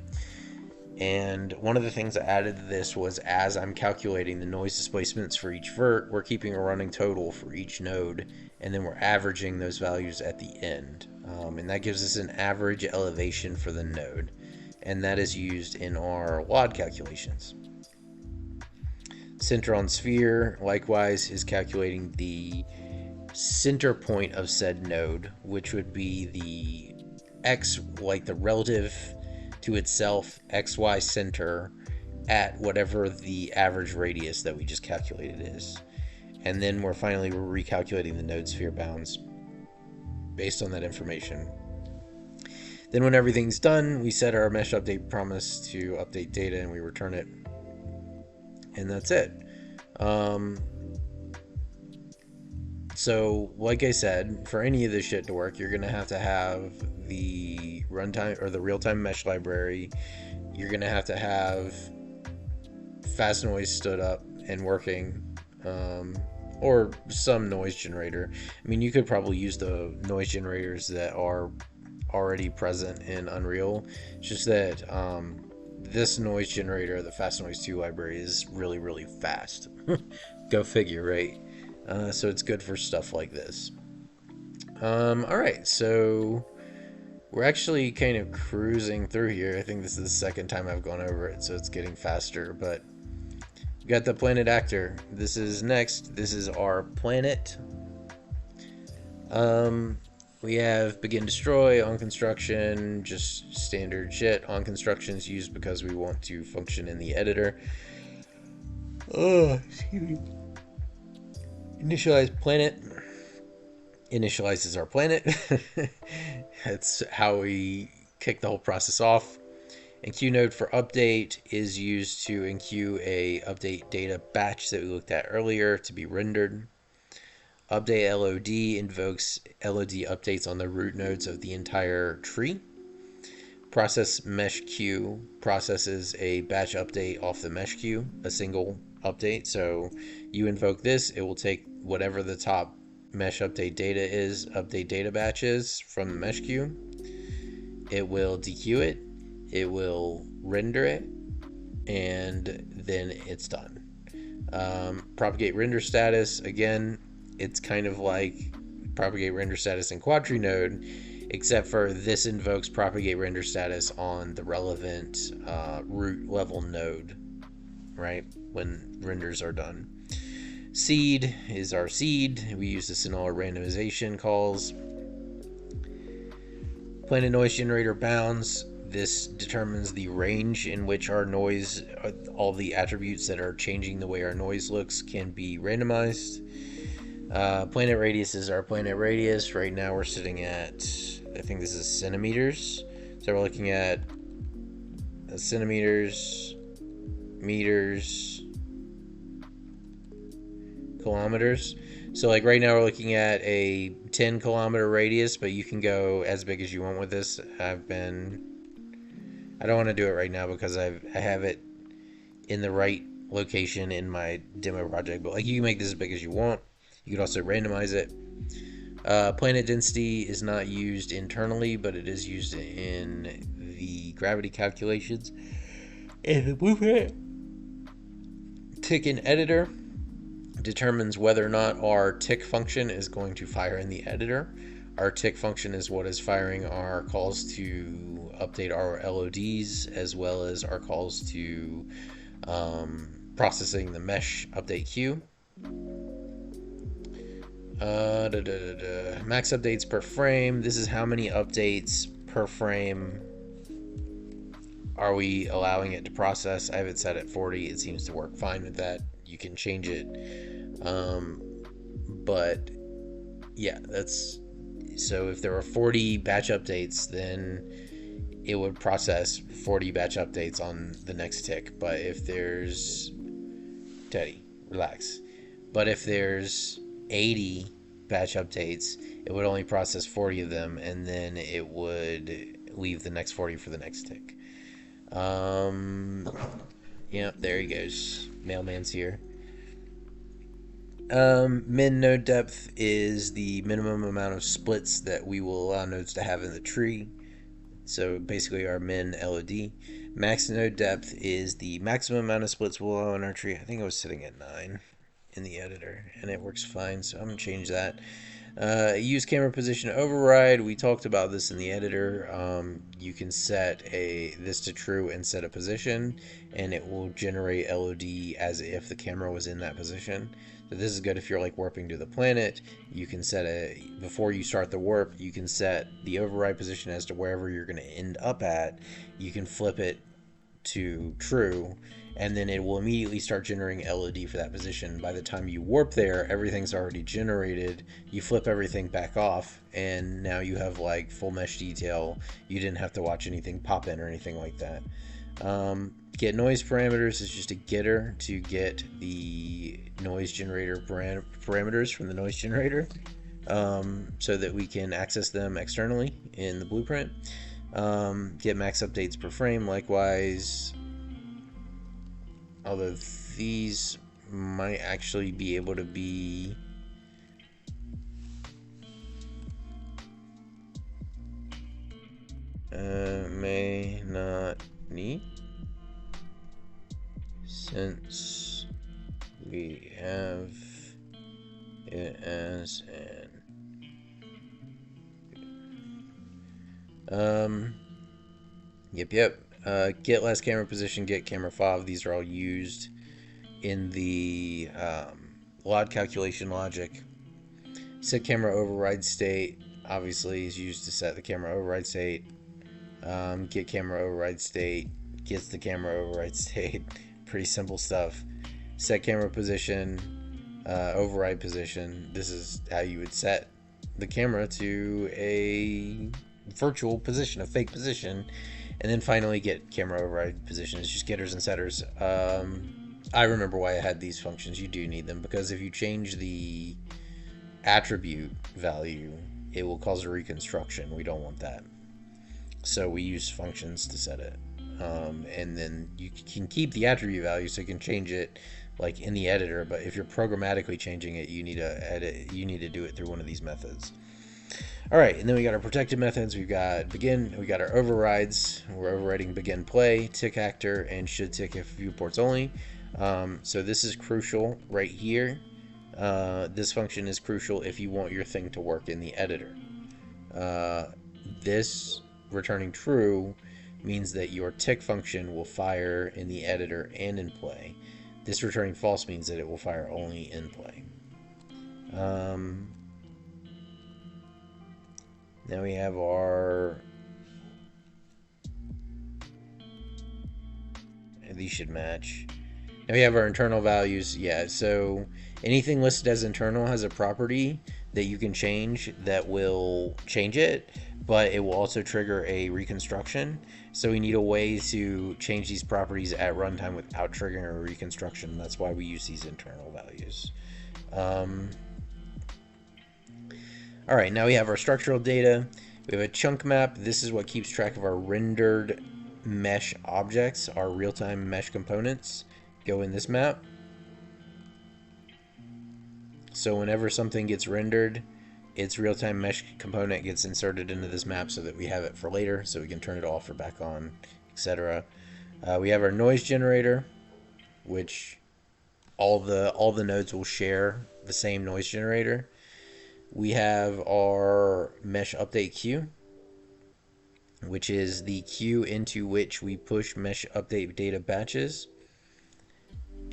And one of the things I added to this was, as I'm calculating the noise displacements for each vert, we're keeping a running total for each node, and then we're averaging those values at the end. And that gives us an average elevation for the node, and that is used in our WOD calculations. Center on sphere, likewise, is calculating the center point of said node, which would be the x, like the relative to itself xy center at whatever the average radius that we just calculated is. And then we're recalculating the node sphere bounds based on that information. Then when everything's done, we set our mesh update promise to update data and we return it. And that's it. So, like I said, for any of this shit to work, you're going to have the runtime or the real-time mesh library. You're going to have fast noise stood up and working, or some noise generator. I mean, you could probably use the noise generators that are already present in Unreal. It's just that this noise generator, the Fast Noise 2 library, is really, really fast. Go figure, right? So it's good for stuff like this. Alright, so we're actually kind of cruising through here. I think this is the second time I've gone over it, so it's getting faster, but We got the planet actor. This is next. This is our planet. We have begin destroy, on construction, just standard shit. On construction is used because we want to function in the editor. Excuse me. Initialize planet. Initializes our planet. That's how we kick the whole process off. Enqueue node for update is used to enqueue a update data batch that we looked at earlier to be rendered. Update LOD invokes LOD updates on the root nodes of the entire tree. Process mesh queue processes a batch update off the mesh queue, a single update. So you invoke this, it will take whatever the top mesh update data is, update data batches from the mesh queue. It will dequeue it, it will render it, and then it's done. Propagate render status, again, it's kind of like propagate render status in Quadrinode, except for this invokes propagate render status on the relevant root level node, right, when renders are done. Seed is our seed. We use this in all our randomization calls. Planet noise generator bounds. This determines the range in which our noise, all the attributes that are changing the way our noise looks, can be randomized. Planet radius is our planet radius. Right now we're sitting at, I think this is centimeters. So we're looking at centimeters, meters, kilometers. So like right now we're looking at a 10 kilometer radius, but you can go as big as you want with this. I don't want to do it right now because I have it in the right location in my demo project, but like you can make this as big as you want. You can also randomize it. Planet density is not used internally, but it is used in the gravity calculations in the blueprint. Tick in editor determines whether or not our tick function is going to fire in the editor. Our tick function is what is firing our calls to update our LODs, as well as our calls to processing the mesh update queue. Max updates per frame. This is how many updates per frame are we allowing it to process. I have it set at 40. It seems to work fine with that. You can change it. But yeah, that's, so if there are 40 batch updates, then it would process 40 batch updates on the next tick. But if there's, Teddy, relax. But if there's 80 batch updates, it would only process 40 of them, and then it would leave the next 40 for the next tick. Yeah, there he goes. Mailman's here. Min node depth is the minimum amount of splits that we will allow nodes to have in the tree. So basically our min LOD. Max node depth is the maximum amount of splits we'll allow in our tree. I think I was sitting at 9 in the editor, and it works fine, so I'm going to change that. Use camera position override. We talked about this in the editor. You can set this to true and set a position, and it will generate LOD as if the camera was in that position. So this is good if you're like warping to the planet. You can set before you start the warp, you can set the override position as to wherever you're going to end up at. You can flip it to true, and then it will immediately start generating LOD for that position. By the time you warp there, everything's already generated. You flip everything back off, and now you have like full mesh detail. You didn't have to watch anything pop in or anything like that. Get noise parameters is just a getter to get the noise generator parameters from the noise generator, so that we can access them externally in the blueprint. Get max updates per frame, likewise. Although these might actually be able to be may not need, since we have it as an yep. Get last camera position, get camera fob. These are all used in the LOD calculation logic. Set camera override state obviously is used to set the camera override state. Get camera override state gets the camera override state. Pretty simple stuff. Set camera position, override position. This is how you would set the camera to a virtual position, a fake position. And then finally get camera override position. It's just getters and setters. I remember why I had these functions. You do need them because if you change the attribute value, it will cause a reconstruction. We don't want that. So we use functions to set it. And then you can keep the attribute value so you can change it like in the editor, but if you're programmatically changing it, you need to do it through one of these methods. All right, and then we got our protected methods. We've got begin. We got our overrides. We're overriding begin play, tick actor, and should tick if viewports only. So this is crucial right here. This function is crucial if you want your thing to work in the editor. This returning true means that your tick function will fire in the editor and in play. This returning false means that it will fire only in play. Now we have our... These should match. Now we have our internal values. Yeah, so anything listed as internal has a property that you can change that will change it, but it will also trigger a reconstruction. So we need a way to change these properties at runtime without triggering a reconstruction. That's why we use these internal values. All right, now we have our structural data. We have a chunk map. This is what keeps track of our rendered mesh objects, our real-time mesh components go in this map. So whenever something gets rendered, its real-time mesh component gets inserted into this map so that we have it for later, so we can turn it off or back on, etc. We have our noise generator, which all the nodes will share the same noise generator. We have our mesh update queue, which is the queue into which we push mesh update data batches,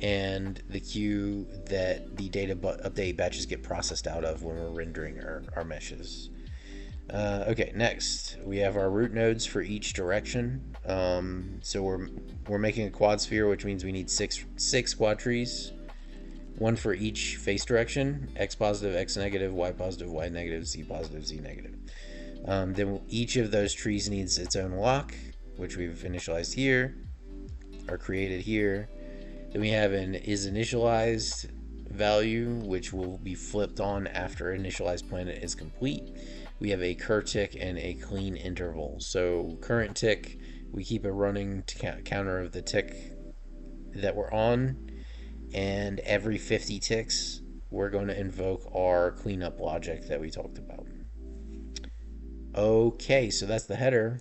and the queue that the data update batches get processed out of when we're rendering our meshes. Okay, next we have our root nodes for each direction. So we're making a quad sphere, which means we need six quad trees, one for each face direction: x positive, x negative, y positive, y negative, z positive, z negative. Then each of those trees needs its own lock, which we've initialized here or created here. Then we have an isInitialized value, which will be flipped on after initialized planet is complete. We have a cur tick and a clean interval. So current tick, we keep a running counter of the tick that we're on, and every 50 ticks, we're going to invoke our cleanup logic that we talked about. Okay, so that's the header.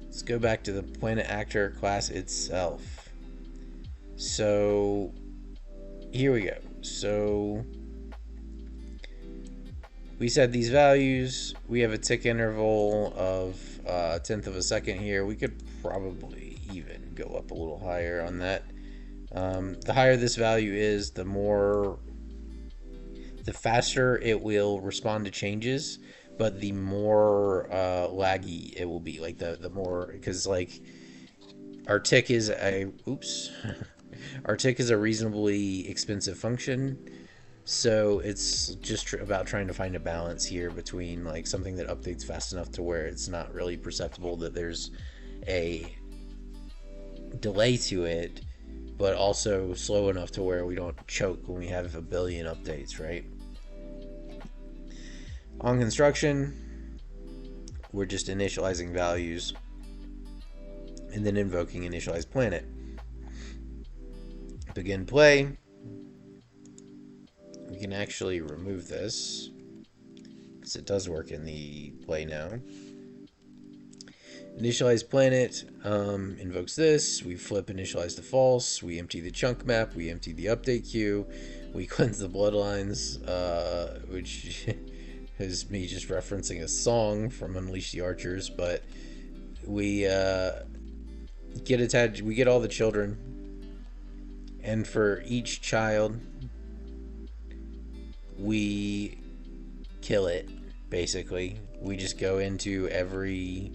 Let's go back to the planet actor class itself. So here we go. So we set these values. We have a tick interval of a tenth of a second here. We could probably even go up a little higher on that. The higher this value is, the faster it will respond to changes, but the more laggy it will be. Like the more, because like our tick is a our tick is a reasonably expensive function, so it's just about trying to find a balance here between like something that updates fast enough to where it's not really perceptible that there's a delay to it, but also slow enough to where we don't choke when we have a billion updates, right? On construction, we're just initializing values and then invoking initialize planet. Begin play. We can actually remove this because it does work in the play now. Initialize planet invokes this. We flip initialize to false. We empty the chunk map. We empty the update queue. We cleanse the bloodlines, which is me just referencing a song from Unleash the Archers, but we get attached. We get all the children, and for each child, we kill it. Basically, we just go into every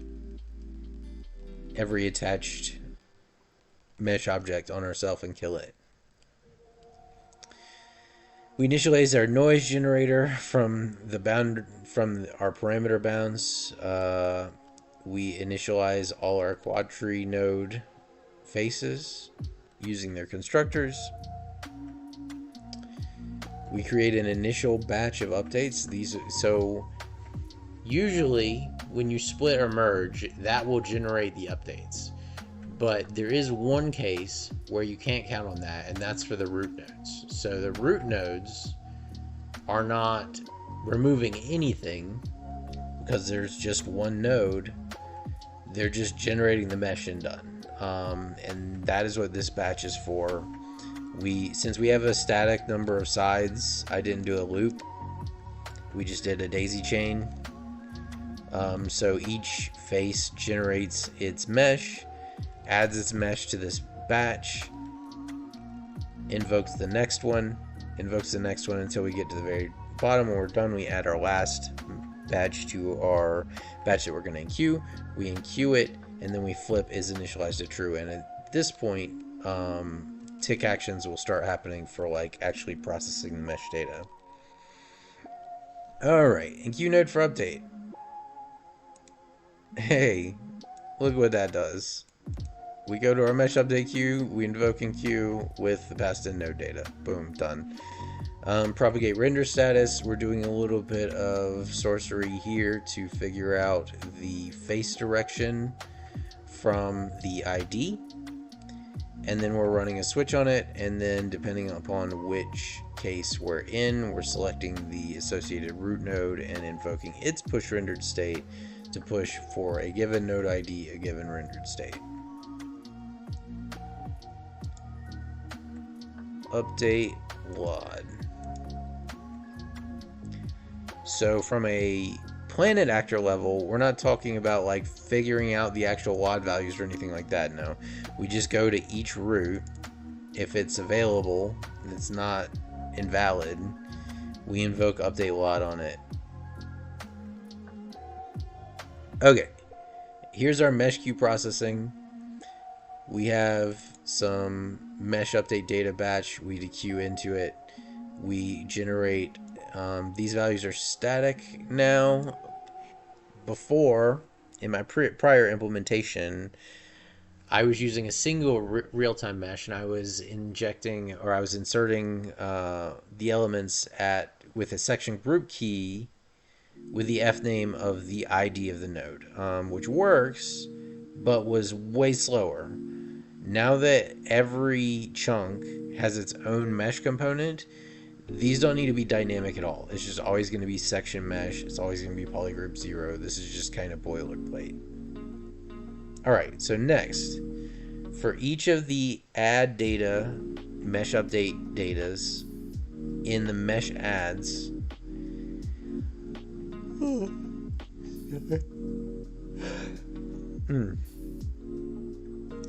attached mesh object on ourselves and kill it. We initialize our noise generator from our parameter bounds. We initialize all our quadtree node faces using their constructors. We create an initial batch of updates. So usually when you split or merge, that will generate the updates. But there is one case where you can't count on that, and that's for the root nodes. So the root nodes are not removing anything because there's just one node. They're just generating the mesh and done. And that is what this batch is for. Since we have a static number of sides, I didn't do a loop. We just did a daisy chain. So each face generates its mesh, adds its mesh to this batch, invokes the next one until we get to the very bottom. When we're done, we add our last batch to our batch that we're going to enqueue. We enqueue it, and then we flip is initialized to true. And at this point, tick actions will start happening for like actually processing the mesh data. Alright, enqueue node for update. Hey, look what that does. We go to our mesh update queue, we invoke enqueue with the passed in node data. Boom, done. Propagate render status. We're doing a little bit of sorcery here to figure out the face direction from the ID. And then we're running a switch on it, and then depending upon which case we're in, we're selecting the associated root node and invoking its push rendered state to push for a given node ID, a given rendered state. Update LOD. So from a planet actor level, we're not talking about like figuring out the actual LOD values or anything like that. No, we just go to each root. If it's available and it's not invalid, we invoke update LOD on it. Okay, here's our mesh queue processing. We have some mesh update data batch. We queue into it. We generate these values are static now. Before, in my prior implementation, I was using a single real-time mesh, and I was inserting the elements with a section group key with the f name of the ID of the node, which works, but was way slower. Now that every chunk has its own mesh component, these don't need to be dynamic at all. It's just always going to be section mesh. It's always going to be polygroup 0. This is just kind of boilerplate. Alright, so next, for each of the add data, mesh update datas in the mesh adds, I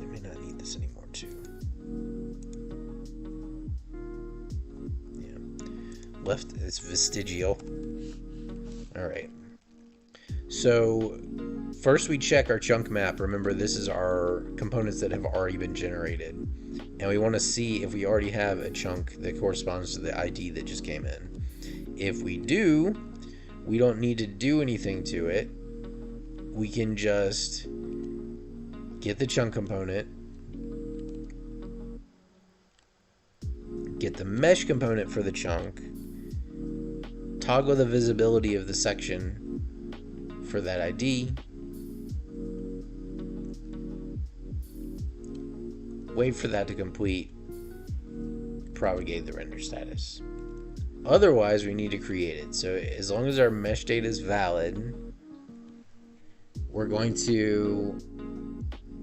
may not need this anymore too. Left is vestigial. Alright. So first we check our chunk map. Remember, this is our components that have already been generated. And we want to see if we already have a chunk that corresponds to the ID that just came in. If we do, we don't need to do anything to it. We can just get the chunk component, get the mesh component for the chunk, toggle the visibility of the section for that ID, wait for that to complete, propagate the render status. Otherwise, we need to create it. So as long as our mesh data is valid, we're going to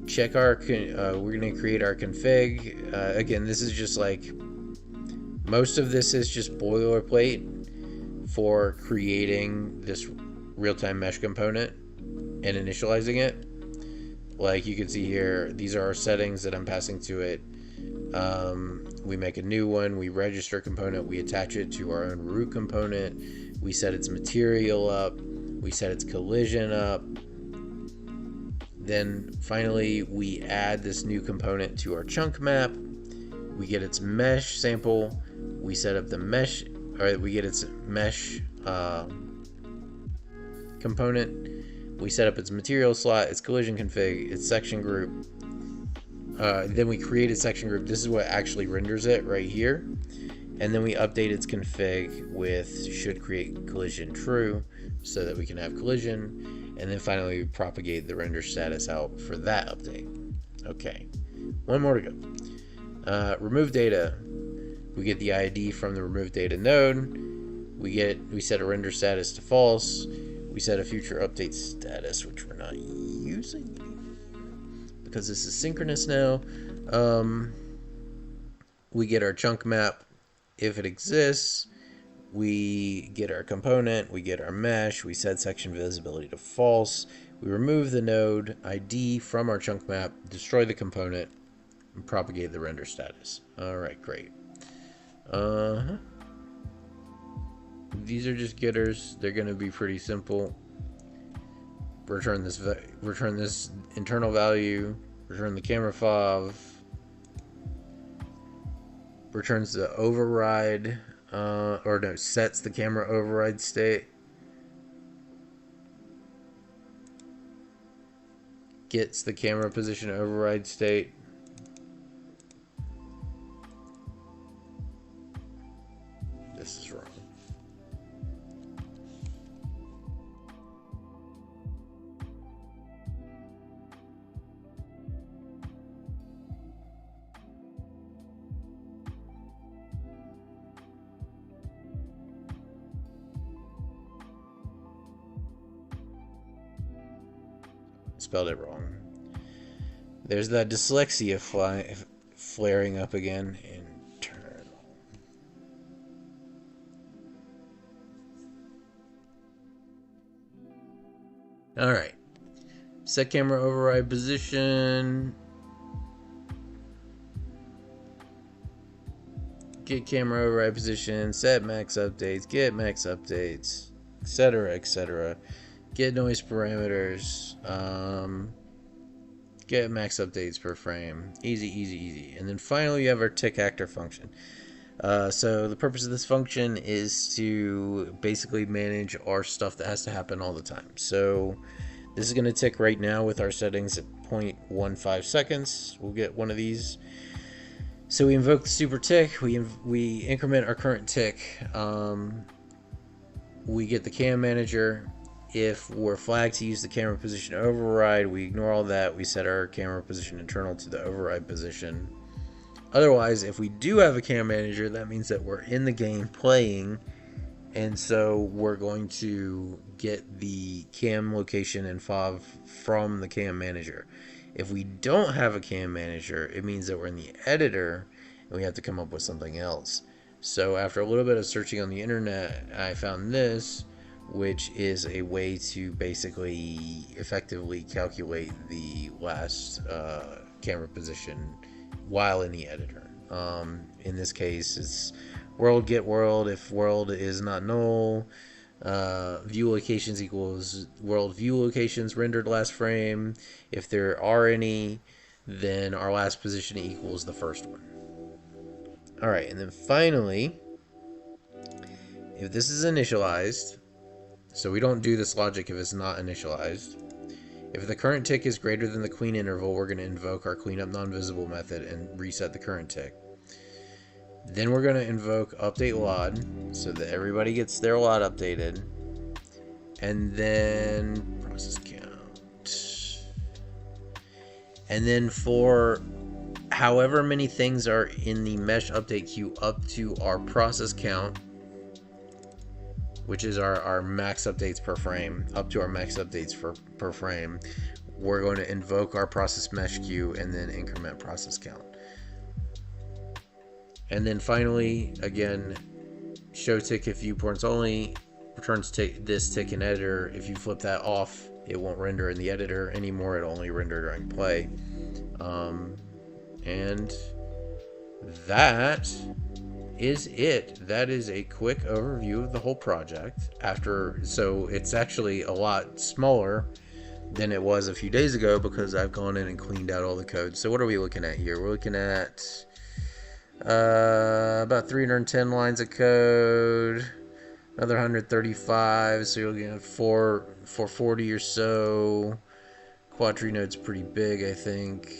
check we're going to create our config. Again, this is just like, most of this is just boilerplate for creating this real-time mesh component and initializing it. Like you can see here, these are our settings that I'm passing to it. We make a new one, we register a component, we attach it to our own root component, we set its material up, we set its collision up. Then finally we add this new component to our chunk map. We get its mesh sample, we set up the mesh, or we get its mesh component, we set up its material slot, its collision config, its section group. Then we create a section group. This is what actually renders it right here. And then we update its config with should create collision true so that we can have collision. And then finally we propagate the render status out for that update. Okay, one more to go. Remove data. We get the ID from the remove data node. We set a render status to false. We set a future update status, which we're not using because this is synchronous now. We get our chunk map if it exists. We get our component, we get our mesh, we set section visibility to false. We remove the node ID from our chunk map, destroy the component, and propagate the render status. Alright, great. These are just getters. They're going to be pretty simple. Return this internal value, return the camera fob, returns the override, sets the camera override state, gets the camera position override state, this is wrong. Spelled it wrong. There's that dyslexia flaring up again. Internal. Alright. Set camera override position. Get camera override position. Set max updates. Get max updates. Etc. etc. Get noise parameters, get max updates per frame. Easy, easy, easy. And then finally you have our tick actor function. So the purpose of this function is to basically manage our stuff that has to happen all the time. So this is going to tick right now with our settings at 0.15 seconds. We'll get one of these. So we invoke the super tick, we increment our current tick, we get the cam manager. If we're flagged to use the camera position override, we ignore all that. We set our camera position internal to the override position. Otherwise, if we do have a cam manager, that means that we're in the game playing, and so we're going to get the cam location and fob from the cam manager. If we don't have a cam manager, it means that we're in the editor and we have to come up with something else. So after a little bit of searching on the internet, I found this, which is a way to basically effectively calculate the last camera position while in the editor. In this case, it's world get world if world is not null. View locations equals world view locations rendered last frame. If there are any, then our last position equals the first one. Alright, and then finally, if this is initialized, so we don't do this logic if it's not initialized. If the current tick is greater than the clean interval, we're going to invoke our cleanup non-visible method and reset the current tick. Then we're going to invoke update LOD so that everybody gets their LOD updated. And then process count. And then for however many things are in the mesh update queue up to our process count, which is our max updates per frame, up to our max updates per frame, we're going to invoke our process mesh queue and then increment process count. And then finally, again, show tick if viewports only, returns this tick in editor. If you flip that off, It won't render in the editor anymore. It'll only render during play. And that is it. That is a quick overview of the whole project. So it's actually a lot smaller than it was a few days ago because I've gone in and cleaned out all the code. So what are we looking at here? We're looking at about 310 lines of code, another 135, so you're looking at 440 or so. Quadrinode's pretty big, I think.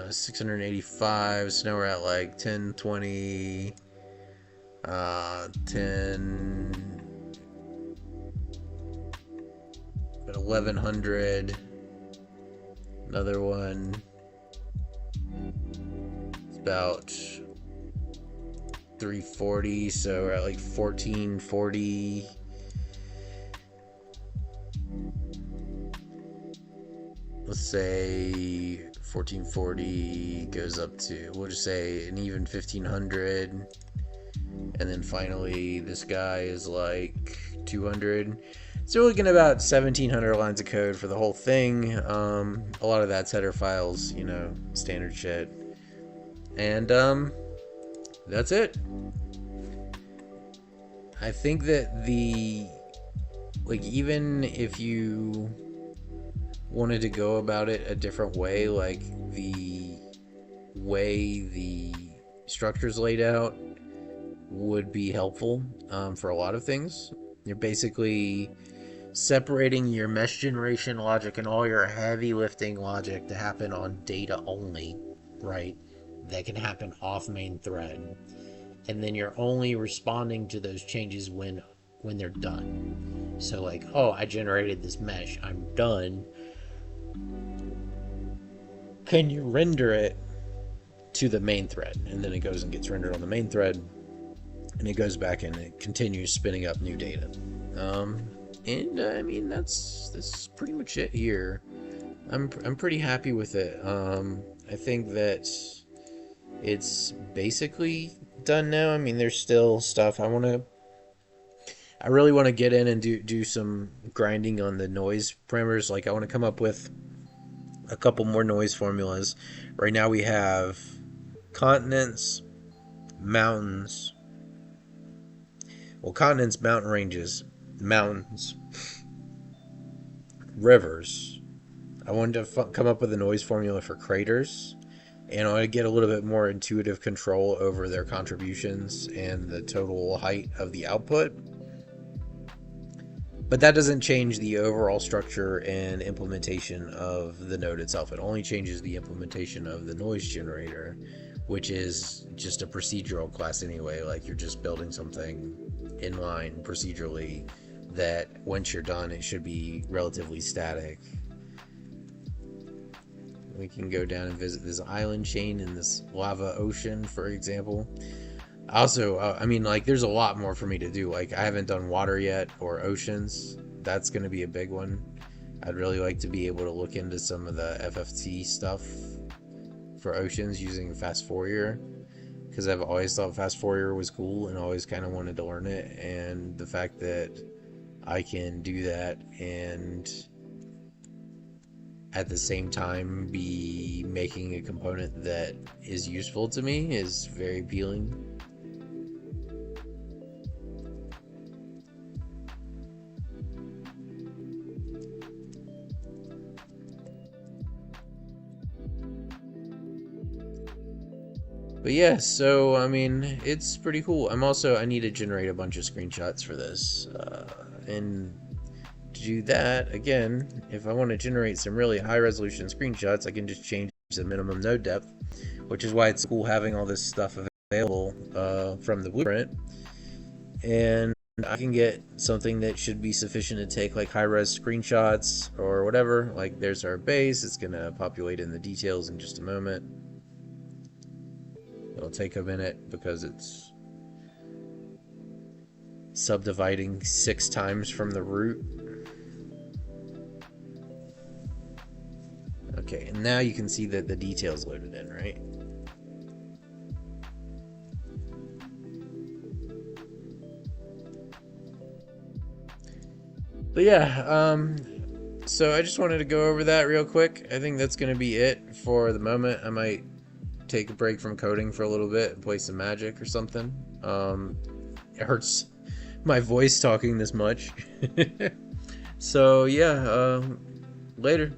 685, so now we're at like 1020, 10, 1100, another one. It's about 340, so we're at like 1440. Let's say 1440 goes up to, we'll just say an even 1500. And then finally, this guy is like 200. So we're looking at about 1700 lines of code for the whole thing. A lot of that's header files, you know, standard shit. And that's it. I think that even if you wanted to go about it a different way, like the way the structure's laid out would be helpful for a lot of things. You're basically separating your mesh generation logic and all your heavy lifting logic to happen on data only, right? That can happen off main thread. And then you're only responding to those changes when they're done. So like, oh, I generated this mesh, I'm done. Can you render it to the main thread? And then it goes and gets rendered on the main thread, and it goes back and it continues spinning up new data. I mean, that's pretty much it here. I'm pretty happy with it. I think that it's basically done now. I mean, there's still stuff I really want to get in and do some grinding on the noise parameters. Like, I want to come up with a couple more noise formulas. Right now we have continents, mountains. Well, continents, mountain ranges, mountains, rivers. I wanted to come up with a noise formula for craters, and I want to get a little bit more intuitive control over their contributions and the total height of the output. But that doesn't change the overall structure and implementation of the node itself. It only changes the implementation of the noise generator, which is just a procedural class anyway. Like, you're just building something inline procedurally that once you're done, it should be relatively static. We can go down and visit this island chain in this lava ocean, for example. Also, I mean, like, there's a lot more for me to do. Like, I haven't done water yet, or oceans. That's going to be a big one. I'd really like to be able to look into some of the FFT stuff for oceans using Fast Fourier, because I've always thought Fast Fourier was cool and always kind of wanted to learn it. And the fact that I can do that and at the same time be making a component that is useful to me is very appealing. But yeah, so I mean, it's pretty cool. I need to generate a bunch of screenshots for this, and to do that, again, if I want to generate some really high resolution screenshots, I can just change the minimum node depth, which is why it's cool having all this stuff available from the blueprint. And I can get something that should be sufficient to take like high res screenshots or whatever. Like, there's our base. It's gonna populate in the details in just a moment. It'll take a minute because it's subdividing 6 times from the root. Okay, and now you can see that the details loaded in, right? But yeah, so I just wanted to go over that real quick. I think that's going to be it for the moment. I might take a break from coding for a little bit and play some Magic or something. It hurts my voice talking this much. So yeah, later.